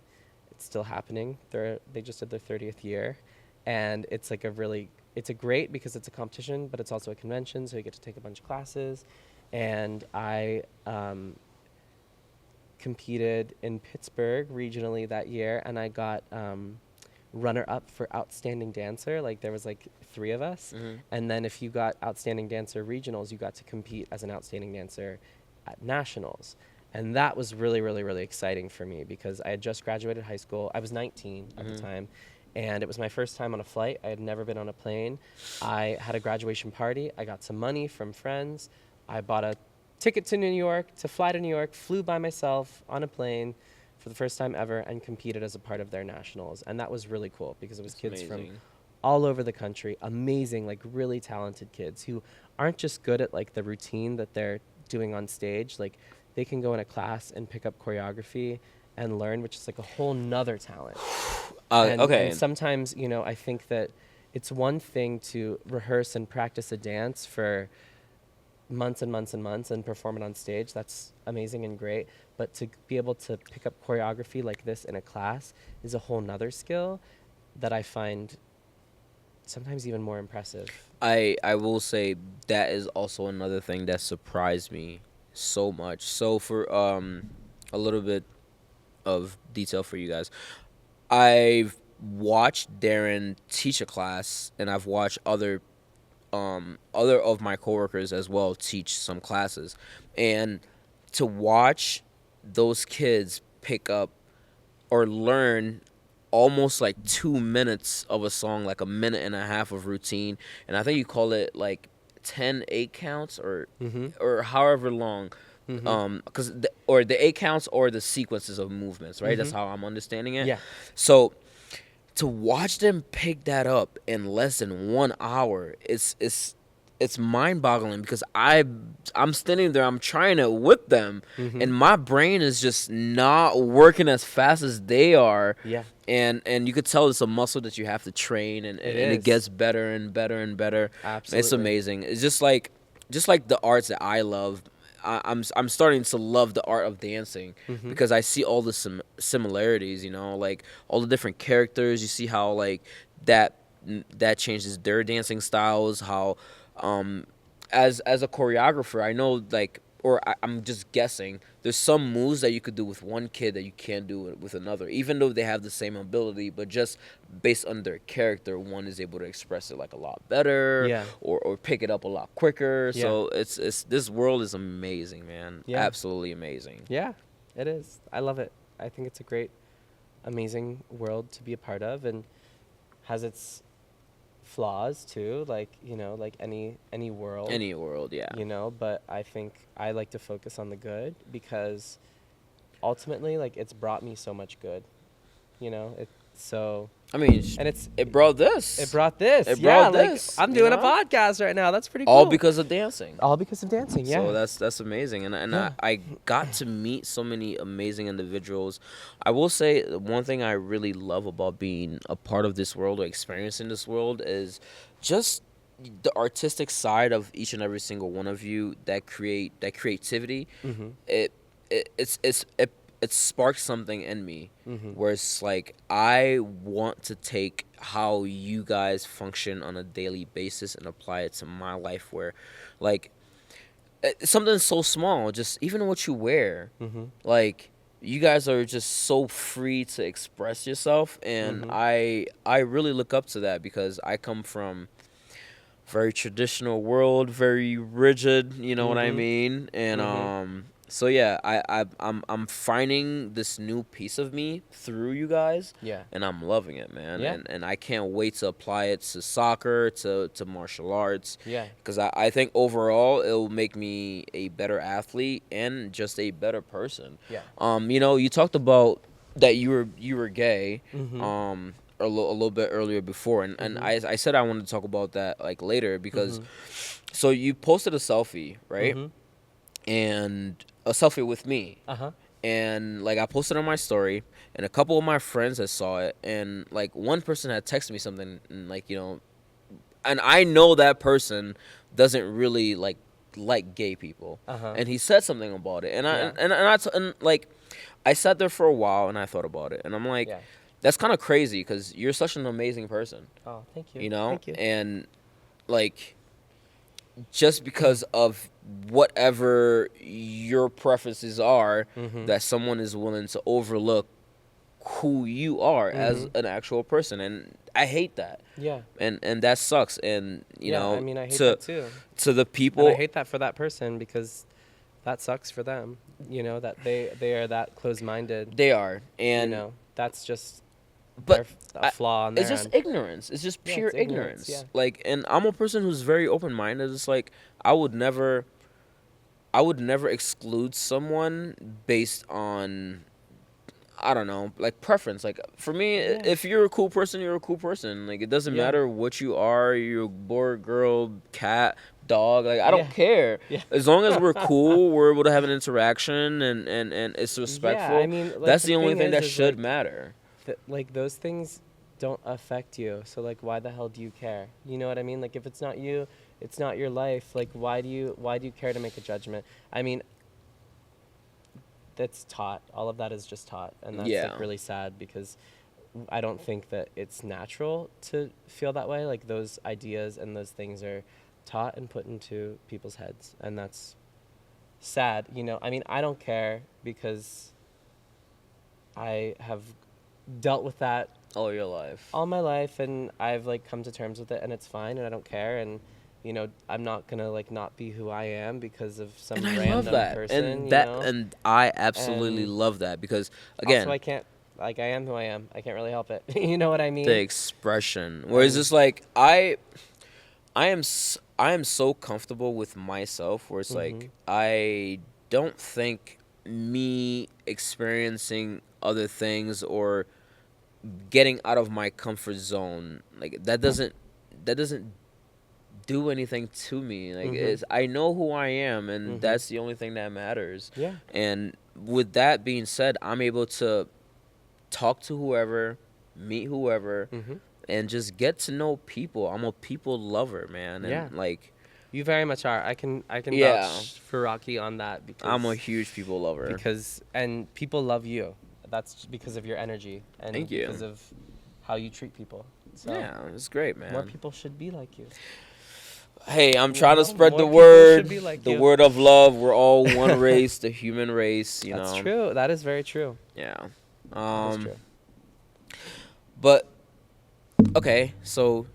[SPEAKER 2] It's still happening. They just did their 30th year. And it's like it's a great because it's a competition, but it's also a convention. So you get to take a bunch of classes. And I competed in Pittsburgh regionally that year. And I got runner-up for outstanding dancer. Like there was like 3 of us, and then if you got outstanding dancer regionals, you got to compete as an outstanding dancer at nationals. And that was really, really, really exciting for me because I had just graduated high school. I was 19 at the time, and it was my first time on a flight. I had never been on a plane. I had a graduation party. I got some money from friends. I bought a ticket to New York, to fly to New York, flew by myself on a plane for the first time ever and competed as a part of their nationals. And that was really cool because it was kids from all over the country, amazing, like really talented kids who aren't just good at like the routine that they're doing on stage. Like they can go in a class and pick up choreography and learn, which is like a whole nother talent.
[SPEAKER 1] Okay.
[SPEAKER 2] And sometimes, I think that it's one thing to rehearse and practice a dance for months and months and months and perform it on stage. That's amazing and great. But to be able to pick up choreography like this in a class is a whole nother skill that I find sometimes even more impressive.
[SPEAKER 1] I will say that is also another thing that surprised me so much. So for a little bit of detail for you guys, I've watched Darren teach a class, and I've watched other of my coworkers as well teach some classes, and to watch those kids pick up or learn almost like 2 minutes of a song, like a minute and a half of routine, and I think you call it like 10 8 counts or however long, because or the 8 counts or the sequences of movements, right? That's how I'm understanding it.
[SPEAKER 2] Yeah.
[SPEAKER 1] So to watch them pick that up in less than 1 hour, it's mind boggling, because I'm standing there, I'm trying it with them, and my brain is just not working as fast as they are.
[SPEAKER 2] Yeah.
[SPEAKER 1] And you could tell it's a muscle that you have to train, and it gets better and better and better.
[SPEAKER 2] Absolutely.
[SPEAKER 1] It's amazing. It's just like the arts that I love. I'm starting to love the art of dancing, because I see all the similarities, like all the different characters. You see how like that changes their dancing styles, how as a choreographer, I know, like, or I'm just guessing, there's some moves that you could do with one kid that you can't do with another, even though they have the same ability, but just based on their character, one is able to express it like a lot better, or pick it up a lot quicker. So it's this world is amazing, man. Absolutely amazing.
[SPEAKER 2] Yeah, it is. I love it. I think it's a great, amazing world to be a part of, and has its flaws too, like, like any world.
[SPEAKER 1] Any world, yeah.
[SPEAKER 2] But I think I like to focus on the good, because ultimately, like, it's brought me so much good.
[SPEAKER 1] I mean,
[SPEAKER 2] and
[SPEAKER 1] it brought this.
[SPEAKER 2] It brought this.
[SPEAKER 1] It brought this.
[SPEAKER 2] I'm doing a podcast right now. That's pretty cool.
[SPEAKER 1] All because of dancing.
[SPEAKER 2] All because of dancing. Yeah.
[SPEAKER 1] So that's amazing, and I got to meet so many amazing individuals. I will say one thing I really love about being a part of this world, or experiencing this world, is just the artistic side of each and every single one of you. That creativity. It sparks something in me, where it's like I want to take how you guys function on a daily basis and apply it to my life, where like something so small, just even what you wear, like you guys are just so free to express yourself, and I really look up to that, because I come from very traditional world, very rigid, you know what I mean? And so yeah, I'm finding this new piece of me through you guys.
[SPEAKER 2] Yeah.
[SPEAKER 1] And I'm loving it, man.
[SPEAKER 2] Yeah.
[SPEAKER 1] And I can't wait to apply it to soccer, to martial arts.
[SPEAKER 2] Yeah.
[SPEAKER 1] Because I think overall it will make me a better athlete and just a better person.
[SPEAKER 2] Yeah.
[SPEAKER 1] You talked about that you were gay. A little bit earlier before, and I said I wanted to talk about that like later, because so you posted a selfie, right? And a selfie with me, and like I posted on my story, and a couple of my friends had saw it, and like one person had texted me something, and like, and I know that person doesn't really like gay people, and he said something about it, and and like I sat there for a while and I thought about it, and I'm like, that's kind of crazy, because you're such an amazing person.
[SPEAKER 2] Oh, thank you.
[SPEAKER 1] Thank you. And like, just because of whatever your preferences are, that someone is willing to overlook who you are as an actual person, and I hate that.
[SPEAKER 2] Yeah.
[SPEAKER 1] And that sucks. And
[SPEAKER 2] I mean, I hate that too.
[SPEAKER 1] To the people,
[SPEAKER 2] and I hate that for that person, because that sucks for them. That they are that closed-minded.
[SPEAKER 1] They are, and
[SPEAKER 2] that's just.
[SPEAKER 1] But
[SPEAKER 2] a flaw on their
[SPEAKER 1] it's just
[SPEAKER 2] end.
[SPEAKER 1] ignorance. It's just pure
[SPEAKER 2] it's
[SPEAKER 1] ignorance.
[SPEAKER 2] yeah.
[SPEAKER 1] Like, and I'm a person who's very open-minded. It's like I would never exclude someone based on, I don't know, like preference. Like for me, if you're a cool person, you're a cool person. Like it doesn't matter what you are. You're a boy, girl, cat, dog. Like I don't care. Yeah. As long as we're cool, we're able to have an interaction, and it's respectful.
[SPEAKER 2] Yeah, I mean, like,
[SPEAKER 1] that's the only thing that should matter.
[SPEAKER 2] Like those things don't affect you, so like why the hell do you care? You know what I mean? Like if it's not you, it's not your life. Like why do you care to make a judgment? I mean, that's taught. All of that is just taught, and that's like really sad, because I don't think that it's natural to feel that way. Like those ideas and those things are taught and put into people's heads, and that's sad. You know, I mean, I don't care because I have dealt with that
[SPEAKER 1] All your life.
[SPEAKER 2] all my life, and I've like come to terms with it, and it's fine, and I don't care. And you know, I'm not gonna like not be who I am because of some
[SPEAKER 1] And I
[SPEAKER 2] random
[SPEAKER 1] love that.
[SPEAKER 2] person.
[SPEAKER 1] And
[SPEAKER 2] you
[SPEAKER 1] that
[SPEAKER 2] know?
[SPEAKER 1] and I absolutely
[SPEAKER 2] And
[SPEAKER 1] love that because again,
[SPEAKER 2] Also, I can't, like, I am who I am. I can't really help it. You know what I mean?
[SPEAKER 1] the expression. Whereas it's like I am so comfortable with myself where it's like I don't think me experiencing other things or getting out of my comfort zone like that doesn't do anything to me. Like it's, I know who I am, and that's the only thing that matters.
[SPEAKER 2] Yeah.
[SPEAKER 1] And with that being said, I'm able to talk to whoever, meet whoever, and just get to know people. I'm a people lover, man. And
[SPEAKER 2] Yeah.
[SPEAKER 1] like
[SPEAKER 2] You very much are. I can
[SPEAKER 1] Yeah.
[SPEAKER 2] vouch for Rocky on that because
[SPEAKER 1] I'm a huge people lover.
[SPEAKER 2] and people love you. That's because of your energy and
[SPEAKER 1] Thank you.
[SPEAKER 2] because of how you treat people. So
[SPEAKER 1] Yeah, it's great, man.
[SPEAKER 2] more people should be like you.
[SPEAKER 1] Hey, I'm trying to
[SPEAKER 2] know,
[SPEAKER 1] spread
[SPEAKER 2] more
[SPEAKER 1] the
[SPEAKER 2] people
[SPEAKER 1] word,
[SPEAKER 2] should be like
[SPEAKER 1] the
[SPEAKER 2] you.
[SPEAKER 1] word of love. We're all one race, the human race. You
[SPEAKER 2] That's
[SPEAKER 1] know.
[SPEAKER 2] true. That is very true.
[SPEAKER 1] Yeah.
[SPEAKER 2] That is true.
[SPEAKER 1] But okay, so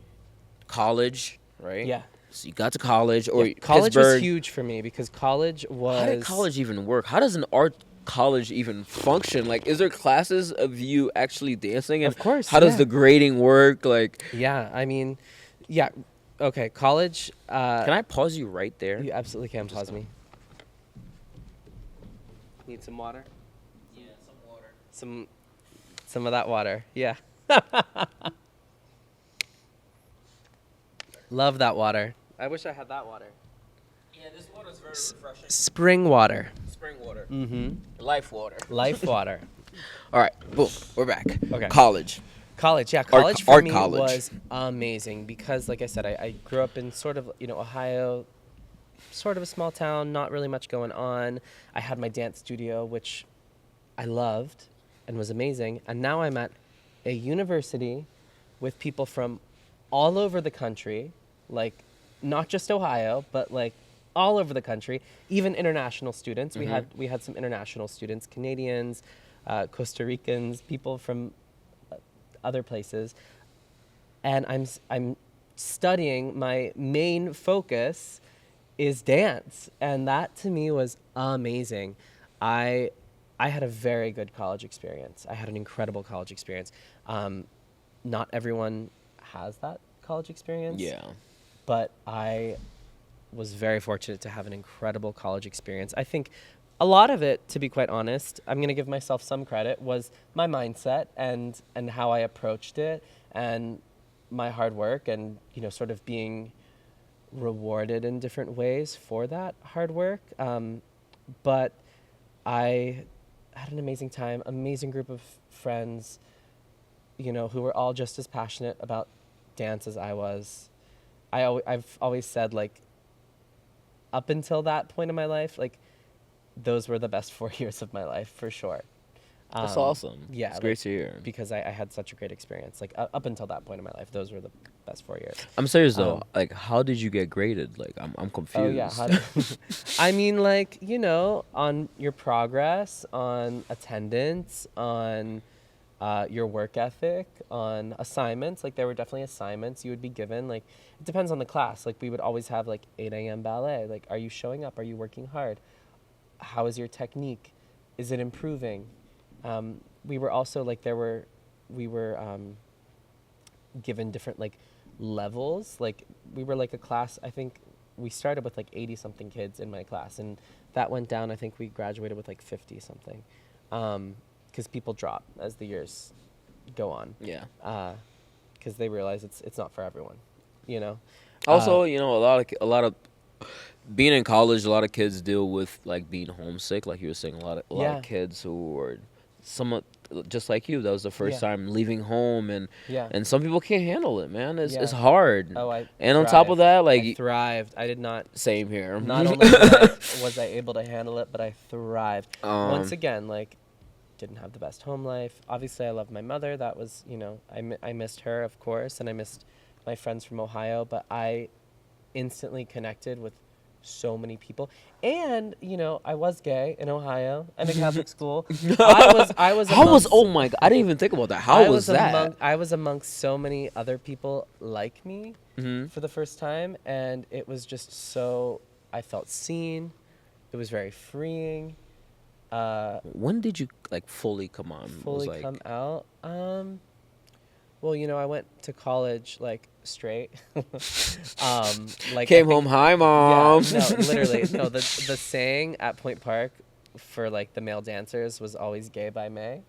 [SPEAKER 1] college, right?
[SPEAKER 2] Yeah.
[SPEAKER 1] So you got to college, or
[SPEAKER 2] Yeah, college
[SPEAKER 1] Pittsburgh.
[SPEAKER 2] was huge for me because college was.
[SPEAKER 1] How did college even work? How does an art college even function? Like, is there classes of you actually dancing? And
[SPEAKER 2] Of course,
[SPEAKER 1] How does
[SPEAKER 2] yeah.
[SPEAKER 1] the grading work? Like,
[SPEAKER 2] Yeah, I mean, yeah. Okay, college.
[SPEAKER 1] can I pause you right there?
[SPEAKER 2] You absolutely can pause me. Need some water?
[SPEAKER 1] Yeah, some water.
[SPEAKER 2] Some of that water. Yeah. Love that water. I wish I had that water.
[SPEAKER 1] Yeah, this water is very refreshing.
[SPEAKER 2] Spring water.
[SPEAKER 1] Spring water.
[SPEAKER 2] Mm-hmm.
[SPEAKER 1] Life water.
[SPEAKER 2] Life water.
[SPEAKER 1] All right, boom, we're back.
[SPEAKER 2] Okay.
[SPEAKER 1] College.
[SPEAKER 2] College, yeah. College for
[SPEAKER 1] art
[SPEAKER 2] me
[SPEAKER 1] college.
[SPEAKER 2] was amazing because, like I said, I grew up in sort of, Ohio, sort of a small town, not really much going on. I had my dance studio, which I loved and was amazing. And now I'm at a university with people from all over the country, like not just Ohio, but like all over the country, even international students. We had some international students, Canadians, Costa Ricans, people from other places, and I'm studying. My main focus is dance, and that to me was amazing. I had a very good college experience. I had an incredible college experience. Not everyone has that college experience.
[SPEAKER 1] Yeah.
[SPEAKER 2] But I was very fortunate to have an incredible college experience. I think a lot of it, to be quite honest, I'm going to give myself some credit, was my mindset and how I approached it and my hard work and, sort of being rewarded in different ways for that hard work. But I had an amazing time, amazing group of friends, who were all just as passionate about dance as I was. I've always said, like, up until that point in my life, like, those were the best 4 years of my life, for sure.
[SPEAKER 1] That's awesome.
[SPEAKER 2] Yeah.
[SPEAKER 1] It's great to hear.
[SPEAKER 2] Because I had such a great experience. Like, up until that point in my life, those were the best 4 years.
[SPEAKER 1] I'm serious, though. Like, how did you get graded? Like, I'm confused.
[SPEAKER 2] Oh, yeah. I mean, like, on your progress, on attendance, on your work ethic, on assignments. Like, there were definitely assignments you would be given. Like, it depends on the class. Like, we would always have, like, 8 a.m. ballet. Like, are you showing up? Are you working hard? How is your technique? Is it improving? We were also, like, we were given different, like, levels. Like, we were, like, a class, I think we started with, like, 80-something kids in my class. And that went down, I think we graduated with, like, 50-something. Because people drop as the years go on.
[SPEAKER 1] Yeah.
[SPEAKER 2] Because they realize it's not for everyone,
[SPEAKER 1] Also, a lot of being in college, a lot of kids deal with like being homesick. Like you were saying, a lot of kids who were somewhat just like you. That was the first time leaving home, and some people can't handle it, man. It's hard.
[SPEAKER 2] Oh,
[SPEAKER 1] and on top of that, like
[SPEAKER 2] I thrived. I did not.
[SPEAKER 1] Same here.
[SPEAKER 2] Not only was I able to handle it, but I thrived. Once again, like, didn't have the best home life. Obviously, I loved my mother. That was, I missed her, of course, and I missed my friends from Ohio, but I instantly connected with so many people. And, I was gay in Ohio in a Catholic school. I was
[SPEAKER 1] How was?
[SPEAKER 2] amongst,
[SPEAKER 1] Oh my God! I didn't even think about that. How was that?
[SPEAKER 2] I was amongst so many other people like me
[SPEAKER 1] Mm-hmm.
[SPEAKER 2] for the first time, and it was just so, I felt seen. It was very freeing.
[SPEAKER 1] When did you like fully come on?
[SPEAKER 2] Fully come out. Well, I went to college like straight. Like
[SPEAKER 1] Came home, hi mom.
[SPEAKER 2] Yeah, no, literally, no. The saying at Point Park for like the male dancers was always "gay by May."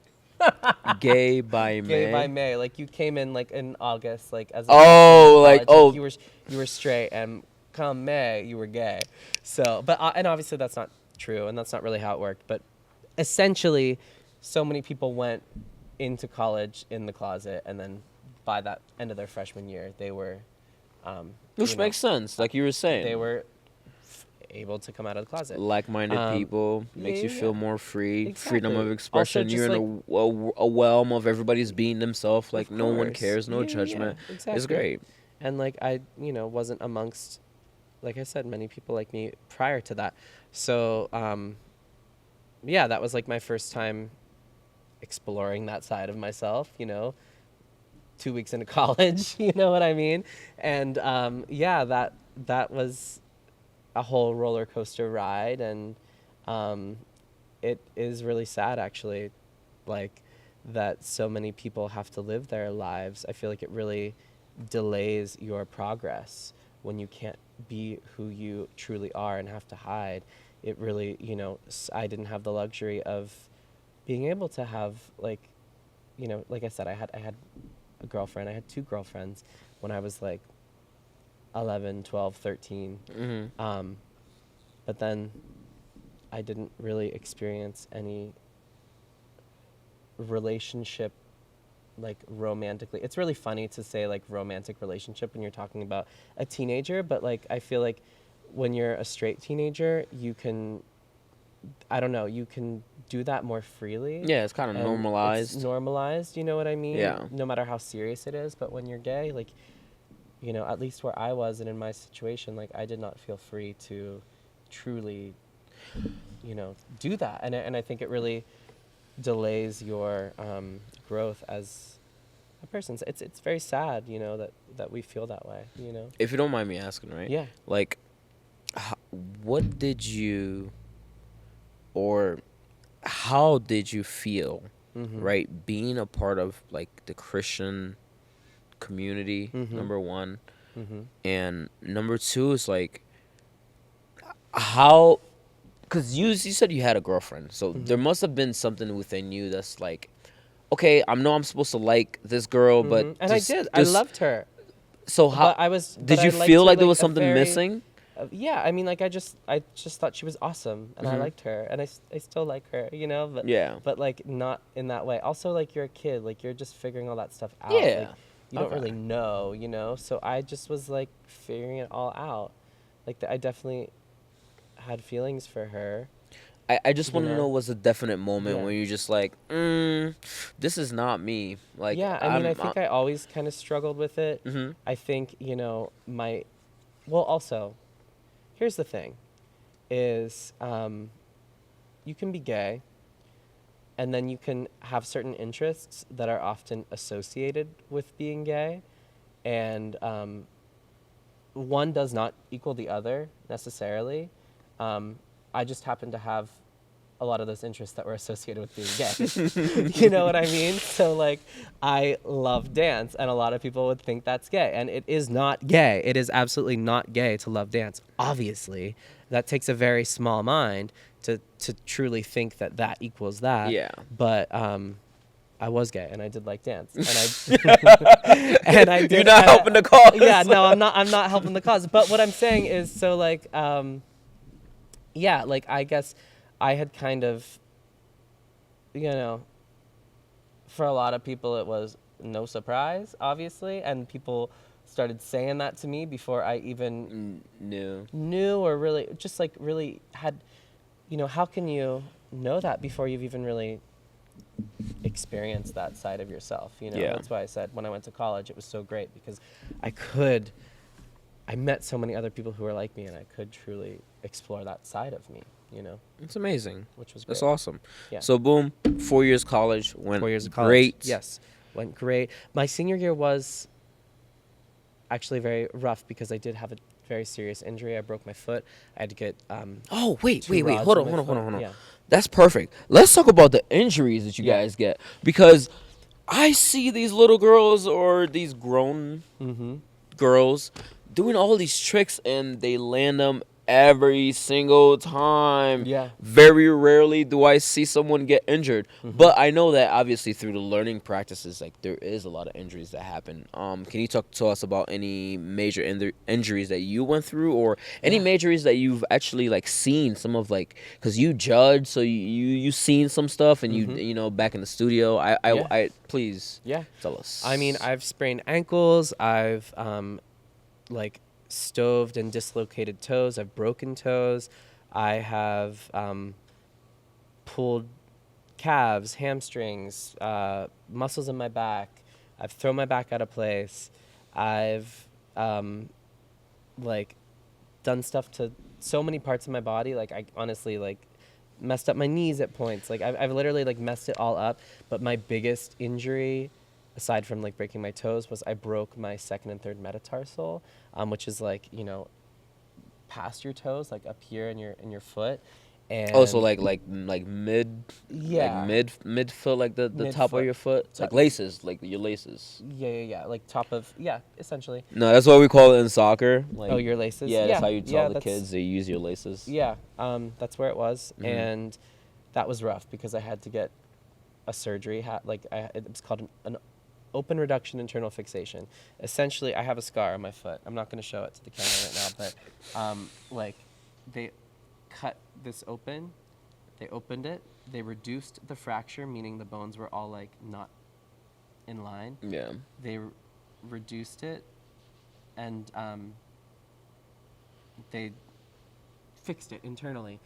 [SPEAKER 1] Gay by May.
[SPEAKER 2] Gay by May. Like you came in like in August, like as a
[SPEAKER 1] like
[SPEAKER 2] college, you were straight, and come May you were gay. So, but and obviously that's not true, and that's not really how it worked. But essentially, so many people went into college in the closet, and then by that end of their freshman year, they were,
[SPEAKER 1] which makes sense, like you were saying.
[SPEAKER 2] They were able to come out of the closet.
[SPEAKER 1] Like-minded people makes you feel more free.
[SPEAKER 2] Exactly.
[SPEAKER 1] Freedom of expression.
[SPEAKER 2] Also,
[SPEAKER 1] You're in a realm of everybody's being themselves. Like no one cares, no
[SPEAKER 2] Yeah,
[SPEAKER 1] judgment.
[SPEAKER 2] yeah, exactly.
[SPEAKER 1] It's great.
[SPEAKER 2] And like I, wasn't amongst, like I said, many people like me prior to that. So, yeah, that was like my first time exploring that side of myself, 2 weeks into college, you know what I mean? And yeah, that was a whole roller coaster ride, and it is really sad actually, like that so many people have to live their lives. I feel like it really delays your progress when you can't be who you truly are and have to hide. It really, I didn't have the luxury of being able to have like I said, I had a girlfriend. I had 2 girlfriends when I was like 11, 12, 13.
[SPEAKER 1] Mm-hmm.
[SPEAKER 2] But then I didn't really experience any relationship like romantically. It's really funny to say like romantic relationship when you're talking about a teenager, but like I feel like when you're a straight teenager, you can, I don't know, you can do that more freely.
[SPEAKER 1] Yeah, it's kind of normalized.
[SPEAKER 2] It's normalized, you know what I mean?
[SPEAKER 1] Yeah.
[SPEAKER 2] No matter how serious it is, but when you're gay, like, at least where I was and in my situation, like I did not feel free to truly, do that. And I think it really delays your growth as a person. It's very sad, that we feel that way,
[SPEAKER 1] If you don't mind me asking, right?
[SPEAKER 2] Yeah.
[SPEAKER 1] Like, what did you, or how did you feel, right, being a part of like the Christian community, number one, and number two is like how, because you said you had a girlfriend, so there must have been something within you that's like, okay, I know I'm supposed to like this girl, but
[SPEAKER 2] and I did. I loved her.
[SPEAKER 1] So how did you feel like there was something missing?
[SPEAKER 2] Yeah, I mean, like I just thought she was awesome, and I liked her, and I still like her, but
[SPEAKER 1] Yeah.
[SPEAKER 2] but like not in that way. Also, like you're a kid, like you're just figuring all that stuff out.
[SPEAKER 1] Yeah.
[SPEAKER 2] Like, you don't really know, So I just was like figuring it all out. Like I definitely had feelings for her.
[SPEAKER 1] I just want to know was a definite moment
[SPEAKER 2] Yeah.
[SPEAKER 1] when you're just like, this is not me. Like,
[SPEAKER 2] Yeah, I mean, I think I always kind of struggled with it. I think, also, here's the thing, is you can be gay, and then you can have certain interests that are often associated with being gay, and one does not equal the other necessarily. I just happen to have a lot of those interests that were associated with being gay. You know what I mean? So like, I love dance, and a lot of people would think that's gay, and it is not gay. It is absolutely not gay to love dance. Obviously, that takes a very small mind to truly think that equals that.
[SPEAKER 1] Yeah.
[SPEAKER 2] But I was gay, and I did like dance, and I and I did.
[SPEAKER 1] You're not helping the cause.
[SPEAKER 2] Yeah, no, I'm not helping the cause. But what I'm saying is, so like, yeah, like I guess I had kind of, for a lot of people it was no surprise, obviously, and people started saying that to me before I even knew or really just like really had, how can you know that before you've even really experience that side of yourself. You know,
[SPEAKER 1] Yeah.
[SPEAKER 2] that's why I said when I went to college, it was so great because I met so many other people who were like me, and I could truly explore that side of me. You know,
[SPEAKER 1] It's amazing.
[SPEAKER 2] which was great.
[SPEAKER 1] That's awesome.
[SPEAKER 2] Yeah.
[SPEAKER 1] So boom, 4 years college went
[SPEAKER 2] 4 years of college.
[SPEAKER 1] great.
[SPEAKER 2] Yes, went great. My senior year was actually very rough because I did have a very serious injury. I broke my foot. I had to get
[SPEAKER 1] Oh wait,
[SPEAKER 2] two
[SPEAKER 1] wait,
[SPEAKER 2] rods
[SPEAKER 1] hold
[SPEAKER 2] in
[SPEAKER 1] on,
[SPEAKER 2] my
[SPEAKER 1] hold on, hold on,
[SPEAKER 2] foot.
[SPEAKER 1] hold on.
[SPEAKER 2] Yeah.
[SPEAKER 1] That's perfect. Let's talk about the injuries that you
[SPEAKER 2] Yeah.
[SPEAKER 1] guys get, because I see these little girls or these grown
[SPEAKER 2] Mm-hmm.
[SPEAKER 1] girls doing all these tricks and they land them every single time.
[SPEAKER 2] Yeah.
[SPEAKER 1] Very rarely do I see someone get injured.
[SPEAKER 2] Mhm.
[SPEAKER 1] But I know that obviously through the learning practices, like there is a lot of injuries that happen. Can you talk to us about any major injuries that you went through, or any
[SPEAKER 2] Yeah.
[SPEAKER 1] majors that you've actually like seen some of, like, because you judge, so you seen some stuff and
[SPEAKER 2] Mhm.
[SPEAKER 1] you know, back in the studio.
[SPEAKER 2] Yeah.
[SPEAKER 1] I please
[SPEAKER 2] Yeah.
[SPEAKER 1] tell us.
[SPEAKER 2] I mean, I've sprained ankles. I've like stoved and dislocated toes. I've broken toes. I have pulled calves, hamstrings, muscles in my back. I've thrown my back out of place. I've like done stuff to so many parts of my body. Like I honestly like messed up my knees at points. Like I've literally like messed it all up. But my biggest injury, aside from like breaking my toes, was I broke my second and third metatarsal, which is like, you know, past your toes, like up here in your foot. And
[SPEAKER 1] Oh, so like mid,
[SPEAKER 2] Yeah.
[SPEAKER 1] like mid foot, like the top of
[SPEAKER 2] Mid-foot.
[SPEAKER 1] your foot, like laces, like your laces.
[SPEAKER 2] yeah, like top of, yeah, essentially.
[SPEAKER 1] No, that's what we call it in soccer. Like,
[SPEAKER 2] Oh, your laces?
[SPEAKER 1] Yeah, that's how you tell the
[SPEAKER 2] that's-
[SPEAKER 1] kids they use your laces.
[SPEAKER 2] Yeah, that's where it was,
[SPEAKER 1] Mhm.
[SPEAKER 2] and that was rough because I had to get a surgery. It was called an open reduction internal fixation. Essentially, I have a scar on my foot. I'm not going to show it to the camera right now, but like they cut this open. They opened it. They reduced the fracture, meaning the bones were all like not in line.
[SPEAKER 1] Yeah.
[SPEAKER 2] They reduced it, and they fixed it internally,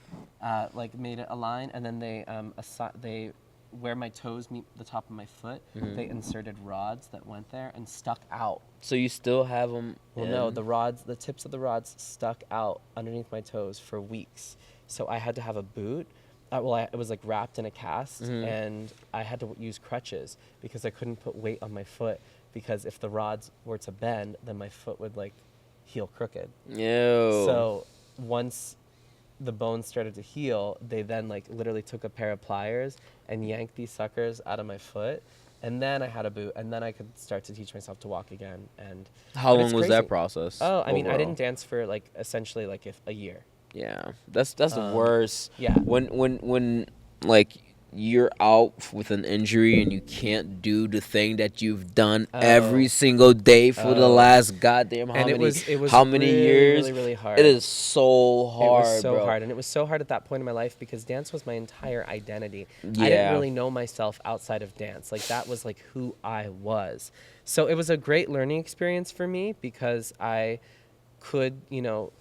[SPEAKER 2] like made it align, and then they where my toes meet the top of my foot,
[SPEAKER 1] Mhm.
[SPEAKER 2] they inserted rods that went there and stuck out.
[SPEAKER 1] So you still have them?
[SPEAKER 2] Well, no, the tips of the rods stuck out underneath my toes for weeks. So I had to have a boot. It was like wrapped in a cast,
[SPEAKER 1] Mhm.
[SPEAKER 2] and I had to use crutches because I couldn't put weight on my foot, because if the rods were to bend, then my foot would like heel crooked.
[SPEAKER 1] Ew.
[SPEAKER 2] So once the bones started to heal, they then like literally took a pair of pliers and yanked these suckers out of my foot. And then I had a boot, and then I could start to teach myself to walk again. And
[SPEAKER 1] How
[SPEAKER 2] but
[SPEAKER 1] long
[SPEAKER 2] it's
[SPEAKER 1] was
[SPEAKER 2] crazy.
[SPEAKER 1] that process?
[SPEAKER 2] Oh, I mean, I
[SPEAKER 1] overall?
[SPEAKER 2] didn't dance for like essentially like a year.
[SPEAKER 1] Yeah, that's the worst.
[SPEAKER 2] Yeah.
[SPEAKER 1] When like you're out with an injury and you can't do the thing that you've done every single day for the last goddamn
[SPEAKER 2] And it was
[SPEAKER 1] how many
[SPEAKER 2] really,
[SPEAKER 1] years?
[SPEAKER 2] really, really hard.
[SPEAKER 1] It is so hard,
[SPEAKER 2] It was so
[SPEAKER 1] bro.
[SPEAKER 2] hard, and it was so hard at that point in my life because dance was my entire identity. I
[SPEAKER 1] Yeah.
[SPEAKER 2] didn't really know myself outside of dance. Like that was like who I was. So it was a great learning experience for me because I could, you know,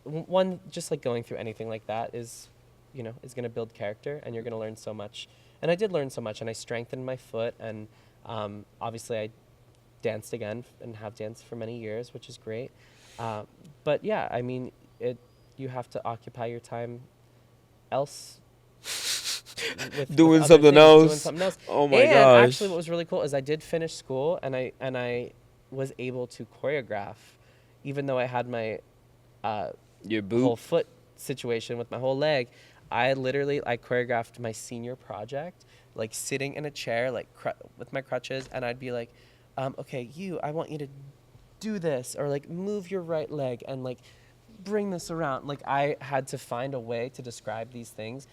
[SPEAKER 2] one, just like going through anything like that is, you know, is going to build character, and you're going to learn so much. And I did learn so much, and I strengthened my foot, and obviously I danced again and have danced for many years, which is great. But yeah, I mean, you have to occupy your time else
[SPEAKER 1] Doing
[SPEAKER 2] other
[SPEAKER 1] something
[SPEAKER 2] things,
[SPEAKER 1] else.
[SPEAKER 2] doing something else.
[SPEAKER 1] Oh my
[SPEAKER 2] and
[SPEAKER 1] gosh.
[SPEAKER 2] actually, what was really cool is I did finish school, and I was able to choreograph, even though I had my
[SPEAKER 1] Your
[SPEAKER 2] whole
[SPEAKER 1] boot.
[SPEAKER 2] foot situation with my whole leg. I choreographed my senior project, like sitting in a chair, like with my crutches, and I'd be like, okay, I want you to do this, or like move your right leg and like bring this around. Like I had to find a way to describe these things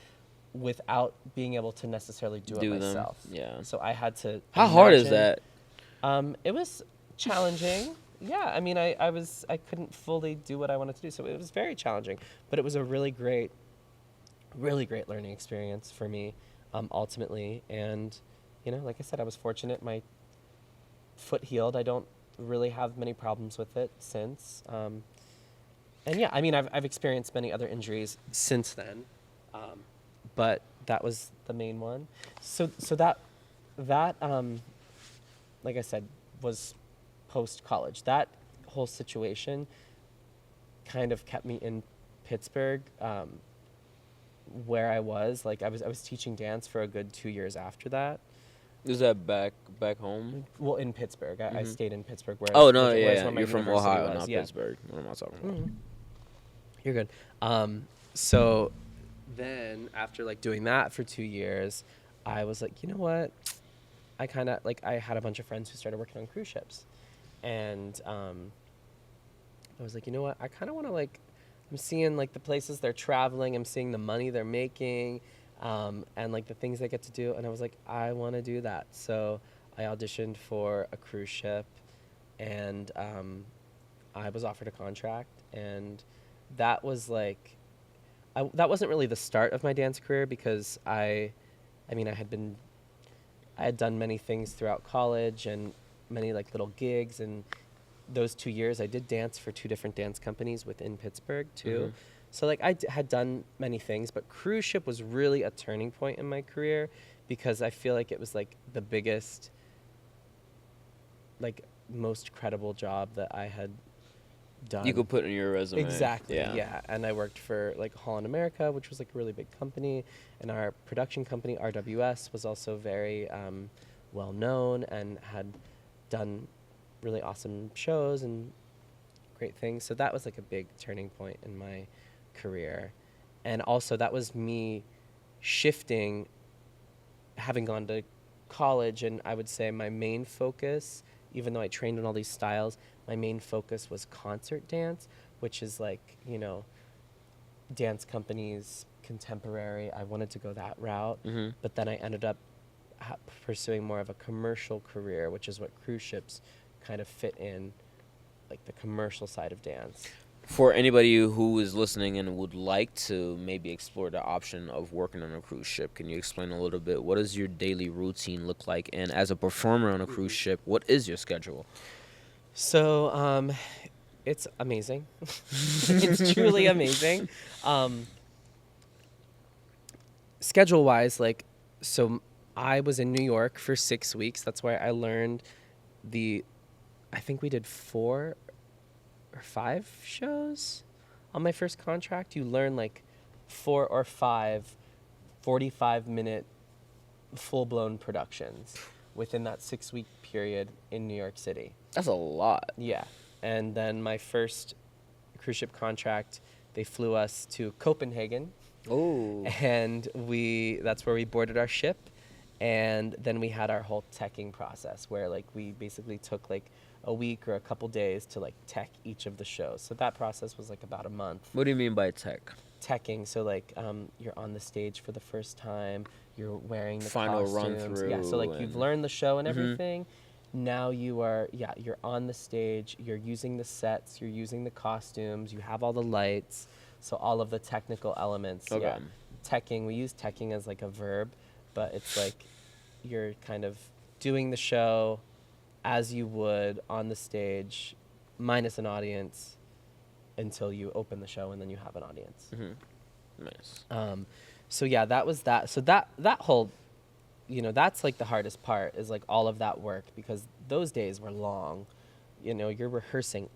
[SPEAKER 2] without being able to necessarily do it
[SPEAKER 1] them.
[SPEAKER 2] myself.
[SPEAKER 1] Yeah.
[SPEAKER 2] So I had to.
[SPEAKER 1] How hard is
[SPEAKER 2] imagine-
[SPEAKER 1] that?
[SPEAKER 2] It was challenging. Yeah, I mean, I couldn't fully do what I wanted to do, so it was very challenging. But it was a really great learning experience for me, ultimately. And, you know, like I said, I was fortunate. My foot healed. I don't really have many problems with it since. And yeah, I mean, I've experienced many other injuries since then. But that was the main one. So that like I said, was post college. That whole situation kind of kept me in Pittsburgh, where I was. Like I was teaching dance for a good 2 years after that.
[SPEAKER 1] Is that back home?
[SPEAKER 2] Well, in Pittsburgh, I stayed in Pittsburgh.
[SPEAKER 1] Oh no,
[SPEAKER 2] Whereas
[SPEAKER 1] yeah,
[SPEAKER 2] where my
[SPEAKER 1] you're from
[SPEAKER 2] university
[SPEAKER 1] Ohio,
[SPEAKER 2] was.
[SPEAKER 1] not
[SPEAKER 2] Yeah.
[SPEAKER 1] Pittsburgh. What am I talking about?
[SPEAKER 2] You're good. So then after like doing that for 2 years, I was like, you know what? I kind of like I had a bunch of friends who started working on cruise ships, and I was like, you know what? I kind of want to like. I'm seeing like the places they're traveling. I'm seeing the money they're making, and like the things they get to do. And I was like, I want to do that. So I auditioned for a cruise ship, and I was offered a contract, and that was like, that wasn't really the start of my dance career because I mean, I had done many things throughout college and many like little gigs, and those 2 years I did dance for 2 different dance companies within Pittsburgh too. So like I had done many things, but cruise ship was really a turning point in my career because I feel like it was like the biggest, like most credible job that I had done.
[SPEAKER 1] You could put in your resume.
[SPEAKER 2] Exactly. Yeah. And I worked for like Holland America, which was like a really big company, and our production company RWS was also very well known and had done really awesome shows and great things. So that was like a big turning point in my career. And also that was me shifting, having gone to college, and I would say my main focus, even though I trained in all these styles, my main focus was concert dance, which is like, you know, dance companies, contemporary. I wanted to go that route, but then I ended up pursuing more of a commercial career, which is what cruise ships kind of fit in, like the commercial side of dance.
[SPEAKER 1] For anybody who is listening and would like to maybe explore the option of working on a cruise ship, can you explain a little bit, what does your daily routine look like? And as a performer on a cruise ship, what is your schedule?
[SPEAKER 2] So it's amazing. It's truly amazing. Schedule wise, like, so I was in New York for 6 weeks. That's where I learned I think we did 4 or 5 shows on my first contract. You learn like 4 or 5 45-minute full-blown productions within that 6-week period in New York City.
[SPEAKER 1] That's a lot.
[SPEAKER 2] Yeah. And then my first cruise ship contract, they flew us to Copenhagen.
[SPEAKER 1] Oh.
[SPEAKER 2] And that's where we boarded our ship. And then we had our whole teching process where like we basically took like a week or a couple days to like tech each of the shows. So that process was like about a month.
[SPEAKER 1] What do you mean by tech?
[SPEAKER 2] Teching, so like you're on the stage for the first time, you're wearing the
[SPEAKER 1] final
[SPEAKER 2] costumes.
[SPEAKER 1] run through.
[SPEAKER 2] Yeah, so like you've learned the show and everything. Now you're on the stage, you're using the sets, you're using the costumes, you have all the lights, so all of the technical elements.
[SPEAKER 1] Okay.
[SPEAKER 2] Yeah. Teching, we use teching as like a verb, but it's like you're kind of doing the show as you would on the stage, minus an audience, until you open the show and then you have an audience.
[SPEAKER 1] Nice.
[SPEAKER 2] So yeah, that was that. So that whole, you know, that's like the hardest part is like all of that work, because those days were long. You know, you're rehearsing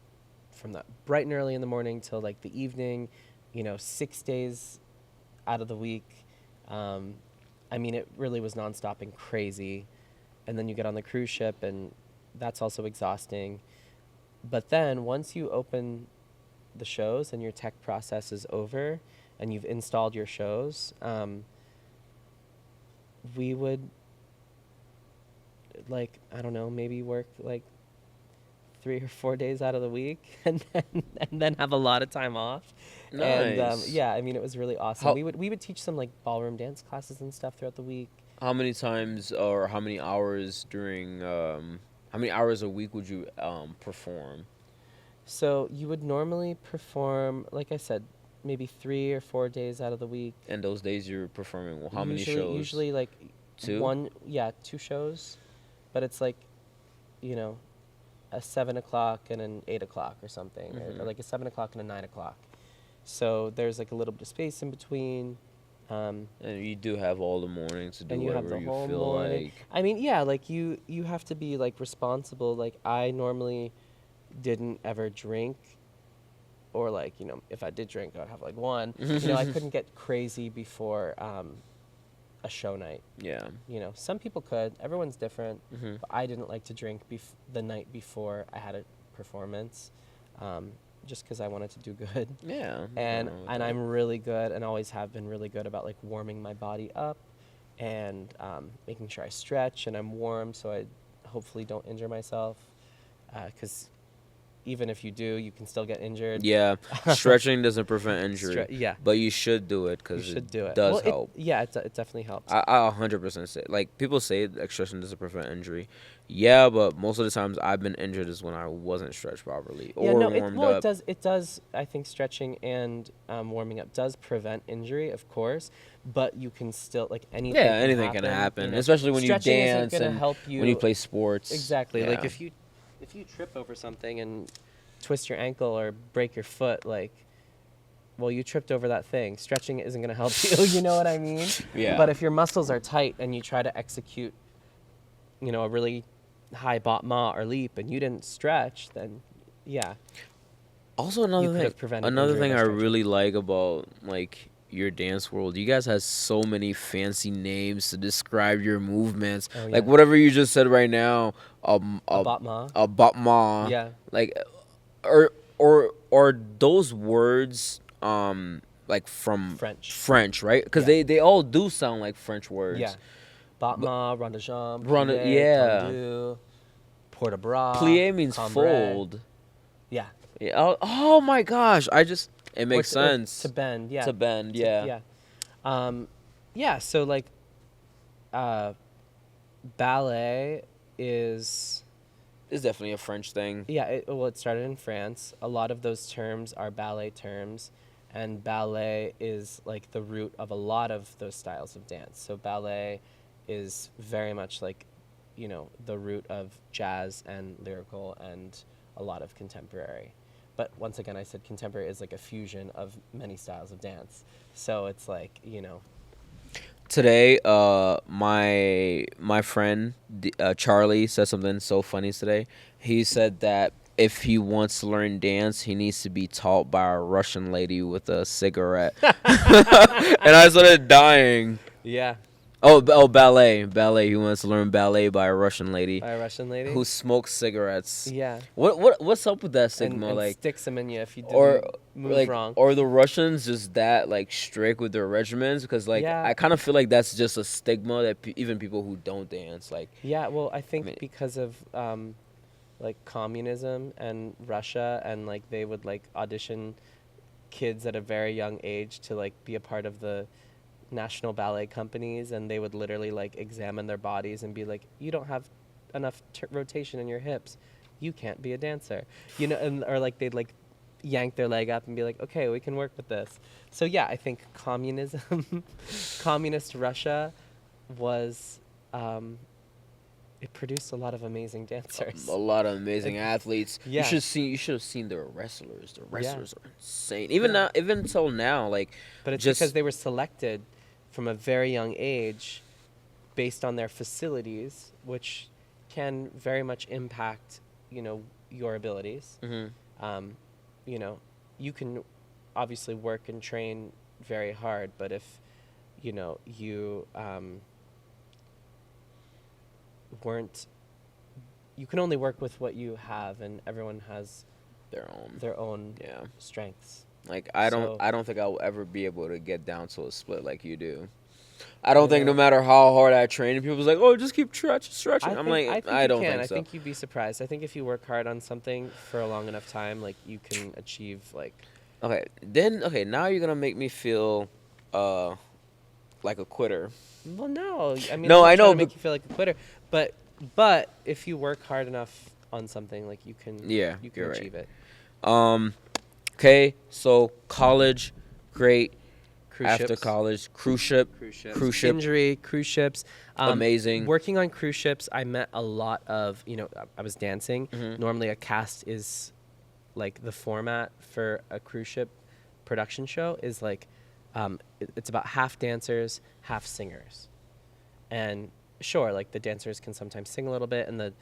[SPEAKER 2] from that bright and early in the morning till like the evening, you know, 6 days out of the week. I mean, it really was nonstop and crazy. And then you get on the cruise ship and that's also exhausting. But then once you open the shows and your tech process is over and you've installed your shows, we would, like, I don't know, maybe work like 3 or 4 days out of the week and then have a lot of time off.
[SPEAKER 1] Nice.
[SPEAKER 2] And yeah, I mean, it was really awesome. We would teach some like ballroom dance classes and stuff throughout the week.
[SPEAKER 1] How many times or how many hours during how many hours a week would you perform?
[SPEAKER 2] So you would normally perform, like I said, maybe 3 or 4 days out of the week.
[SPEAKER 1] And those days you're performing how many shows?
[SPEAKER 2] Usually like
[SPEAKER 1] 2?
[SPEAKER 2] 2 shows, but it's like, you know, a 7 o'clock and an 8 o'clock or something, or like a 7 o'clock and a 9 o'clock. So there's like a little bit of space in between, Um,
[SPEAKER 1] And you do have all the morning to do
[SPEAKER 2] and you have
[SPEAKER 1] whatever
[SPEAKER 2] the
[SPEAKER 1] you
[SPEAKER 2] whole
[SPEAKER 1] feel
[SPEAKER 2] morning.
[SPEAKER 1] like.
[SPEAKER 2] I mean, yeah, like you have to be like responsible. Like I normally didn't ever drink, or like if I did drink, I'd have like one. I couldn't get crazy before a show night.
[SPEAKER 1] Yeah.
[SPEAKER 2] Some people could. Everyone's different.
[SPEAKER 1] Hmm.
[SPEAKER 2] But I didn't like to drink the night before I had a performance, just because I wanted to do good.
[SPEAKER 1] Yeah.
[SPEAKER 2] And
[SPEAKER 1] nothing wrong with
[SPEAKER 2] and
[SPEAKER 1] that.
[SPEAKER 2] I'm really good, and always have been really good about like warming my body up, and making sure I stretch and I'm warm, so I hopefully don't injure myself. Because even if you do, you can still get injured.
[SPEAKER 1] Yeah, stretching doesn't prevent injury,
[SPEAKER 2] Yeah,
[SPEAKER 1] but you should do it
[SPEAKER 2] you
[SPEAKER 1] because
[SPEAKER 2] should
[SPEAKER 1] it
[SPEAKER 2] do it.
[SPEAKER 1] does
[SPEAKER 2] Well,
[SPEAKER 1] help.
[SPEAKER 2] it definitely helps.
[SPEAKER 1] I 100% say, like, people say that stretching doesn't prevent injury. Yeah, but most of the times I've been injured is when I wasn't stretched properly
[SPEAKER 2] Yeah,
[SPEAKER 1] or
[SPEAKER 2] no,
[SPEAKER 1] warmed
[SPEAKER 2] it
[SPEAKER 1] up.
[SPEAKER 2] does. It does. I think stretching and warming up does prevent injury, of course, but you can still like anything.
[SPEAKER 1] Yeah, anything can happen, especially when you
[SPEAKER 2] Stretching isn't
[SPEAKER 1] dance
[SPEAKER 2] gonna
[SPEAKER 1] and
[SPEAKER 2] help you.
[SPEAKER 1] when you play sports.
[SPEAKER 2] Exactly. Like
[SPEAKER 1] Yeah.
[SPEAKER 2] if you trip over something and twist your ankle or break your foot, like, well, you tripped over that thing. Stretching isn't gonna help you. You know what I mean?
[SPEAKER 1] Yeah.
[SPEAKER 2] But if your muscles are tight and you try to execute, a really high battement or leap, and you didn't stretch, then yeah.
[SPEAKER 1] Also,
[SPEAKER 2] You
[SPEAKER 1] another
[SPEAKER 2] could
[SPEAKER 1] thing,
[SPEAKER 2] have prevented
[SPEAKER 1] another
[SPEAKER 2] injury
[SPEAKER 1] thing
[SPEAKER 2] by
[SPEAKER 1] I
[SPEAKER 2] stretching.
[SPEAKER 1] really like about like your dance world, you guys have so many fancy names to describe your movements.
[SPEAKER 2] Oh,
[SPEAKER 1] Like
[SPEAKER 2] yeah.
[SPEAKER 1] whatever you just said right now,
[SPEAKER 2] A battement.
[SPEAKER 1] a battement.
[SPEAKER 2] Yeah.
[SPEAKER 1] Like, or those words like from
[SPEAKER 2] French.
[SPEAKER 1] right? Because
[SPEAKER 2] Yeah.
[SPEAKER 1] they all do sound like French words.
[SPEAKER 2] Yeah. Battement, rond de jambe,
[SPEAKER 1] Rond de-
[SPEAKER 2] plie,
[SPEAKER 1] yeah.
[SPEAKER 2] tendu, port de bras.
[SPEAKER 1] Plie means
[SPEAKER 2] cambre.
[SPEAKER 1] fold.
[SPEAKER 2] Yeah.
[SPEAKER 1] Yeah. Oh my gosh! It makes
[SPEAKER 2] Or
[SPEAKER 1] sense.
[SPEAKER 2] to bend, yeah.
[SPEAKER 1] To bend, yeah.
[SPEAKER 2] Yeah, so like ballet is
[SPEAKER 1] It's definitely a French thing.
[SPEAKER 2] it started in France. A lot of those terms are ballet terms, and ballet is like the root of a lot of those styles of dance. So ballet is very much like, the root of jazz and lyrical and a lot of contemporary. But once again, I said contemporary is like a fusion of many styles of dance. So it's like,
[SPEAKER 1] Today, my friend Charlie said something so funny today. He said that if he wants to learn dance, he needs to be taught by a Russian lady with a cigarette. And I started dying.
[SPEAKER 2] yeah,
[SPEAKER 1] Ballet. He wants to learn ballet by a Russian lady
[SPEAKER 2] by a Russian lady.
[SPEAKER 1] who smokes cigarettes.
[SPEAKER 2] Yeah.
[SPEAKER 1] What's up with that stigma?
[SPEAKER 2] And
[SPEAKER 1] like,
[SPEAKER 2] sticks them in you if you
[SPEAKER 1] or
[SPEAKER 2] move
[SPEAKER 1] like,
[SPEAKER 2] wrong.
[SPEAKER 1] or the Russians just that like strict with their regimens? Because like
[SPEAKER 2] Yeah.
[SPEAKER 1] I kind of feel like that's just a stigma that even people who don't dance like.
[SPEAKER 2] Yeah, well, I think
[SPEAKER 1] mean-
[SPEAKER 2] because of like communism and Russia, and like they would like audition kids at a very young age to like be a part of the national ballet companies, and they would literally like examine their bodies and be like, you don't have enough rotation in your hips, you can't be a dancer, or like they'd like yank their leg up and be like, okay, we can work with this. So yeah, I think communist Russia was it produced a lot of amazing dancers.
[SPEAKER 1] A lot of amazing athletes.
[SPEAKER 2] Yeah.
[SPEAKER 1] You should have seen their wrestlers. The wrestlers are insane.
[SPEAKER 2] Yeah.
[SPEAKER 1] Even until now, like.
[SPEAKER 2] But it's
[SPEAKER 1] just
[SPEAKER 2] because they were selected from a very young age based on their facilities, which can very much impact, your abilities.
[SPEAKER 1] Mhm.
[SPEAKER 2] You can obviously work and train very hard, but if, you you can only work with what you have, and everyone has
[SPEAKER 1] their own.
[SPEAKER 2] their own
[SPEAKER 1] Yeah.
[SPEAKER 2] strengths.
[SPEAKER 1] Like
[SPEAKER 2] So-
[SPEAKER 1] I don't think I'll ever be able to get down to a split like you do. I don't think
[SPEAKER 2] Yeah.
[SPEAKER 1] no matter how hard I train, people's like, oh, just keep stretching.
[SPEAKER 2] I
[SPEAKER 1] I'm
[SPEAKER 2] think
[SPEAKER 1] like,
[SPEAKER 2] you
[SPEAKER 1] I don't
[SPEAKER 2] can.
[SPEAKER 1] think
[SPEAKER 2] I
[SPEAKER 1] so.
[SPEAKER 2] think you'd be surprised. I think if you work hard on something for a long enough time, like you can achieve like.
[SPEAKER 1] Okay, now you're gonna make me feel like a quitter.
[SPEAKER 2] Well, no. I mean,
[SPEAKER 1] No,
[SPEAKER 2] I'm not
[SPEAKER 1] I
[SPEAKER 2] trying
[SPEAKER 1] know,
[SPEAKER 2] to make you feel like a quitter, but if you work hard enough on something, like you can.
[SPEAKER 1] Yeah,
[SPEAKER 2] You can
[SPEAKER 1] you're right.
[SPEAKER 2] achieve it.
[SPEAKER 1] Okay, so college, great.
[SPEAKER 2] Cruise
[SPEAKER 1] After
[SPEAKER 2] ships.
[SPEAKER 1] college, cruise ship, cruise ship,
[SPEAKER 2] Injury, cruise ships.
[SPEAKER 1] amazing.
[SPEAKER 2] Working on cruise ships, I met a lot of, I was dancing.
[SPEAKER 1] Mhm.
[SPEAKER 2] Normally a cast is like the format for a cruise ship production show is like It's about half dancers, half singers. And sure, like the dancers can sometimes sing a little bit and the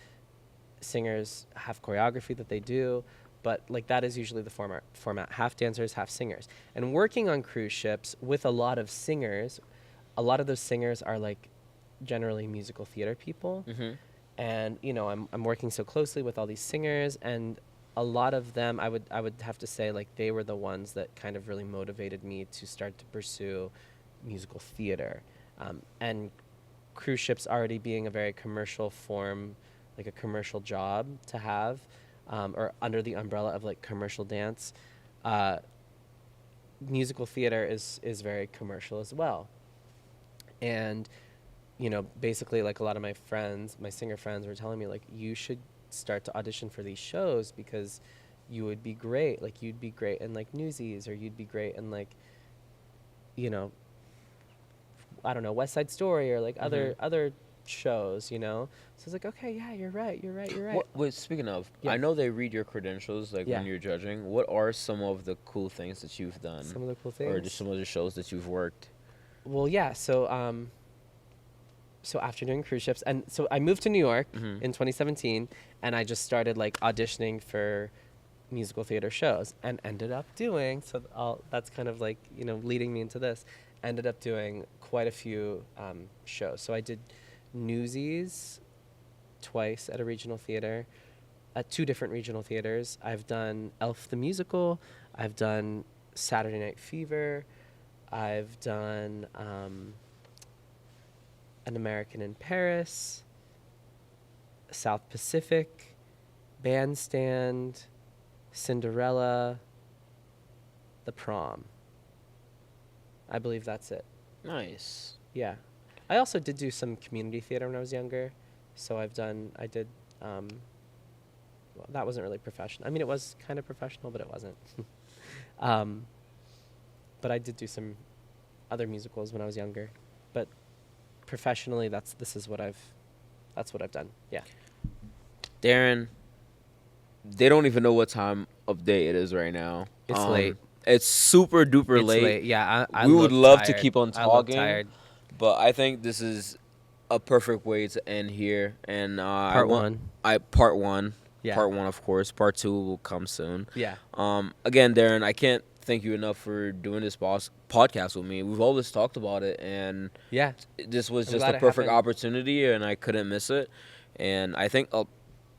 [SPEAKER 2] singers have choreography that they do, but like that is usually the format, half dancers, half singers. And working on cruise ships with a lot of singers, a lot of those singers are like generally musical theater people. And you know, I'm working so closely with all these singers, and a lot of them I would have to say like they were the ones that kind of really motivated me to start to pursue musical theater. And cruise ships already being a very commercial form, like a commercial job to have, or under the umbrella of like commercial dance, musical theater is very commercial as well. And you know, basically like a lot of my friends, my singer friends were telling me like, you should start to audition for these shows because you would be great. Like you'd be great in like Newsies, or you'd be great in like, you know, I don't know, West Side Story, or like other shows, you know? So I was like, okay, yeah, you're right.
[SPEAKER 1] Wait, speaking of,
[SPEAKER 2] Yeah.
[SPEAKER 1] I know they read your credentials like
[SPEAKER 2] Yeah.
[SPEAKER 1] when you're judging. What are some of the cool things that you've done?
[SPEAKER 2] Some of the cool things.
[SPEAKER 1] Or just some of the shows that you've worked?
[SPEAKER 2] Well, yeah, so after doing cruise ships, and so I moved to New York in 2017, and I just started like auditioning for musical theater shows, and ended up doing, that's kind of like, you know, leading me into this, ended up doing quite a few shows. So I did Newsies twice at a regional theater, at 2 different regional theaters. I've done Elf the Musical, I've done Saturday Night Fever, I've done An American in Paris, South Pacific, Bandstand, Cinderella, The Prom. I believe that's it.
[SPEAKER 1] Nice.
[SPEAKER 2] Yeah. I also did do some community theater when I was younger. So I did, well, that wasn't really professional. I mean, it was kind of professional, but it wasn't. But I did do some other musicals when I was younger. But professionally, that's what I've done. Yeah.
[SPEAKER 1] Darren, they don't even know what time of day it is right now.
[SPEAKER 2] It's late.
[SPEAKER 1] It's super duper
[SPEAKER 2] It's
[SPEAKER 1] late.
[SPEAKER 2] Yeah, I
[SPEAKER 1] We would love to
[SPEAKER 2] tired.
[SPEAKER 1] keep on
[SPEAKER 2] I look
[SPEAKER 1] talking,
[SPEAKER 2] tired.
[SPEAKER 1] but I think this is a perfect way to end here. And
[SPEAKER 2] Part one.
[SPEAKER 1] Part one.
[SPEAKER 2] Yeah.
[SPEAKER 1] Part one, of course. Part 2 will come soon.
[SPEAKER 2] Yeah.
[SPEAKER 1] Again, Darren, I can't thank you enough for doing this podcast with me. We've always talked about it, and
[SPEAKER 2] Yeah.
[SPEAKER 1] this was
[SPEAKER 2] I'm
[SPEAKER 1] just
[SPEAKER 2] glad
[SPEAKER 1] a
[SPEAKER 2] it
[SPEAKER 1] perfect
[SPEAKER 2] happened.
[SPEAKER 1] opportunity, and I couldn't miss it. And I think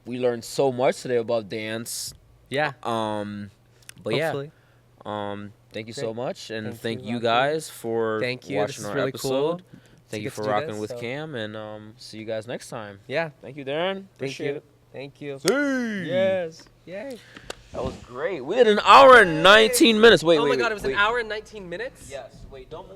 [SPEAKER 1] we learned so much today about dance.
[SPEAKER 2] Yeah.
[SPEAKER 1] But
[SPEAKER 2] Hopefully.
[SPEAKER 1] thank you so
[SPEAKER 2] Great.
[SPEAKER 1] much, and
[SPEAKER 2] Thank
[SPEAKER 1] thank
[SPEAKER 2] you,
[SPEAKER 1] you
[SPEAKER 2] Rocky.
[SPEAKER 1] guys for
[SPEAKER 2] Thank you. This
[SPEAKER 1] watching
[SPEAKER 2] is
[SPEAKER 1] our
[SPEAKER 2] really
[SPEAKER 1] episode.
[SPEAKER 2] cool.
[SPEAKER 1] Thank you
[SPEAKER 2] get
[SPEAKER 1] for
[SPEAKER 2] to do
[SPEAKER 1] rocking
[SPEAKER 2] this,
[SPEAKER 1] with
[SPEAKER 2] so-
[SPEAKER 1] Kam, and see you guys next time.
[SPEAKER 2] Yeah.
[SPEAKER 1] Thank you, Darren.
[SPEAKER 2] Thank
[SPEAKER 1] Appreciate
[SPEAKER 2] you.
[SPEAKER 1] it.
[SPEAKER 2] Thank you.
[SPEAKER 1] See.
[SPEAKER 2] Yes. Yay.
[SPEAKER 1] That was great. We had an hour and 19 minutes. Wait,
[SPEAKER 2] Oh
[SPEAKER 1] wait,
[SPEAKER 2] my God!
[SPEAKER 1] wait,
[SPEAKER 2] It was
[SPEAKER 1] wait.
[SPEAKER 2] an hour and 19 minutes.
[SPEAKER 1] Yes. Wait. Don't.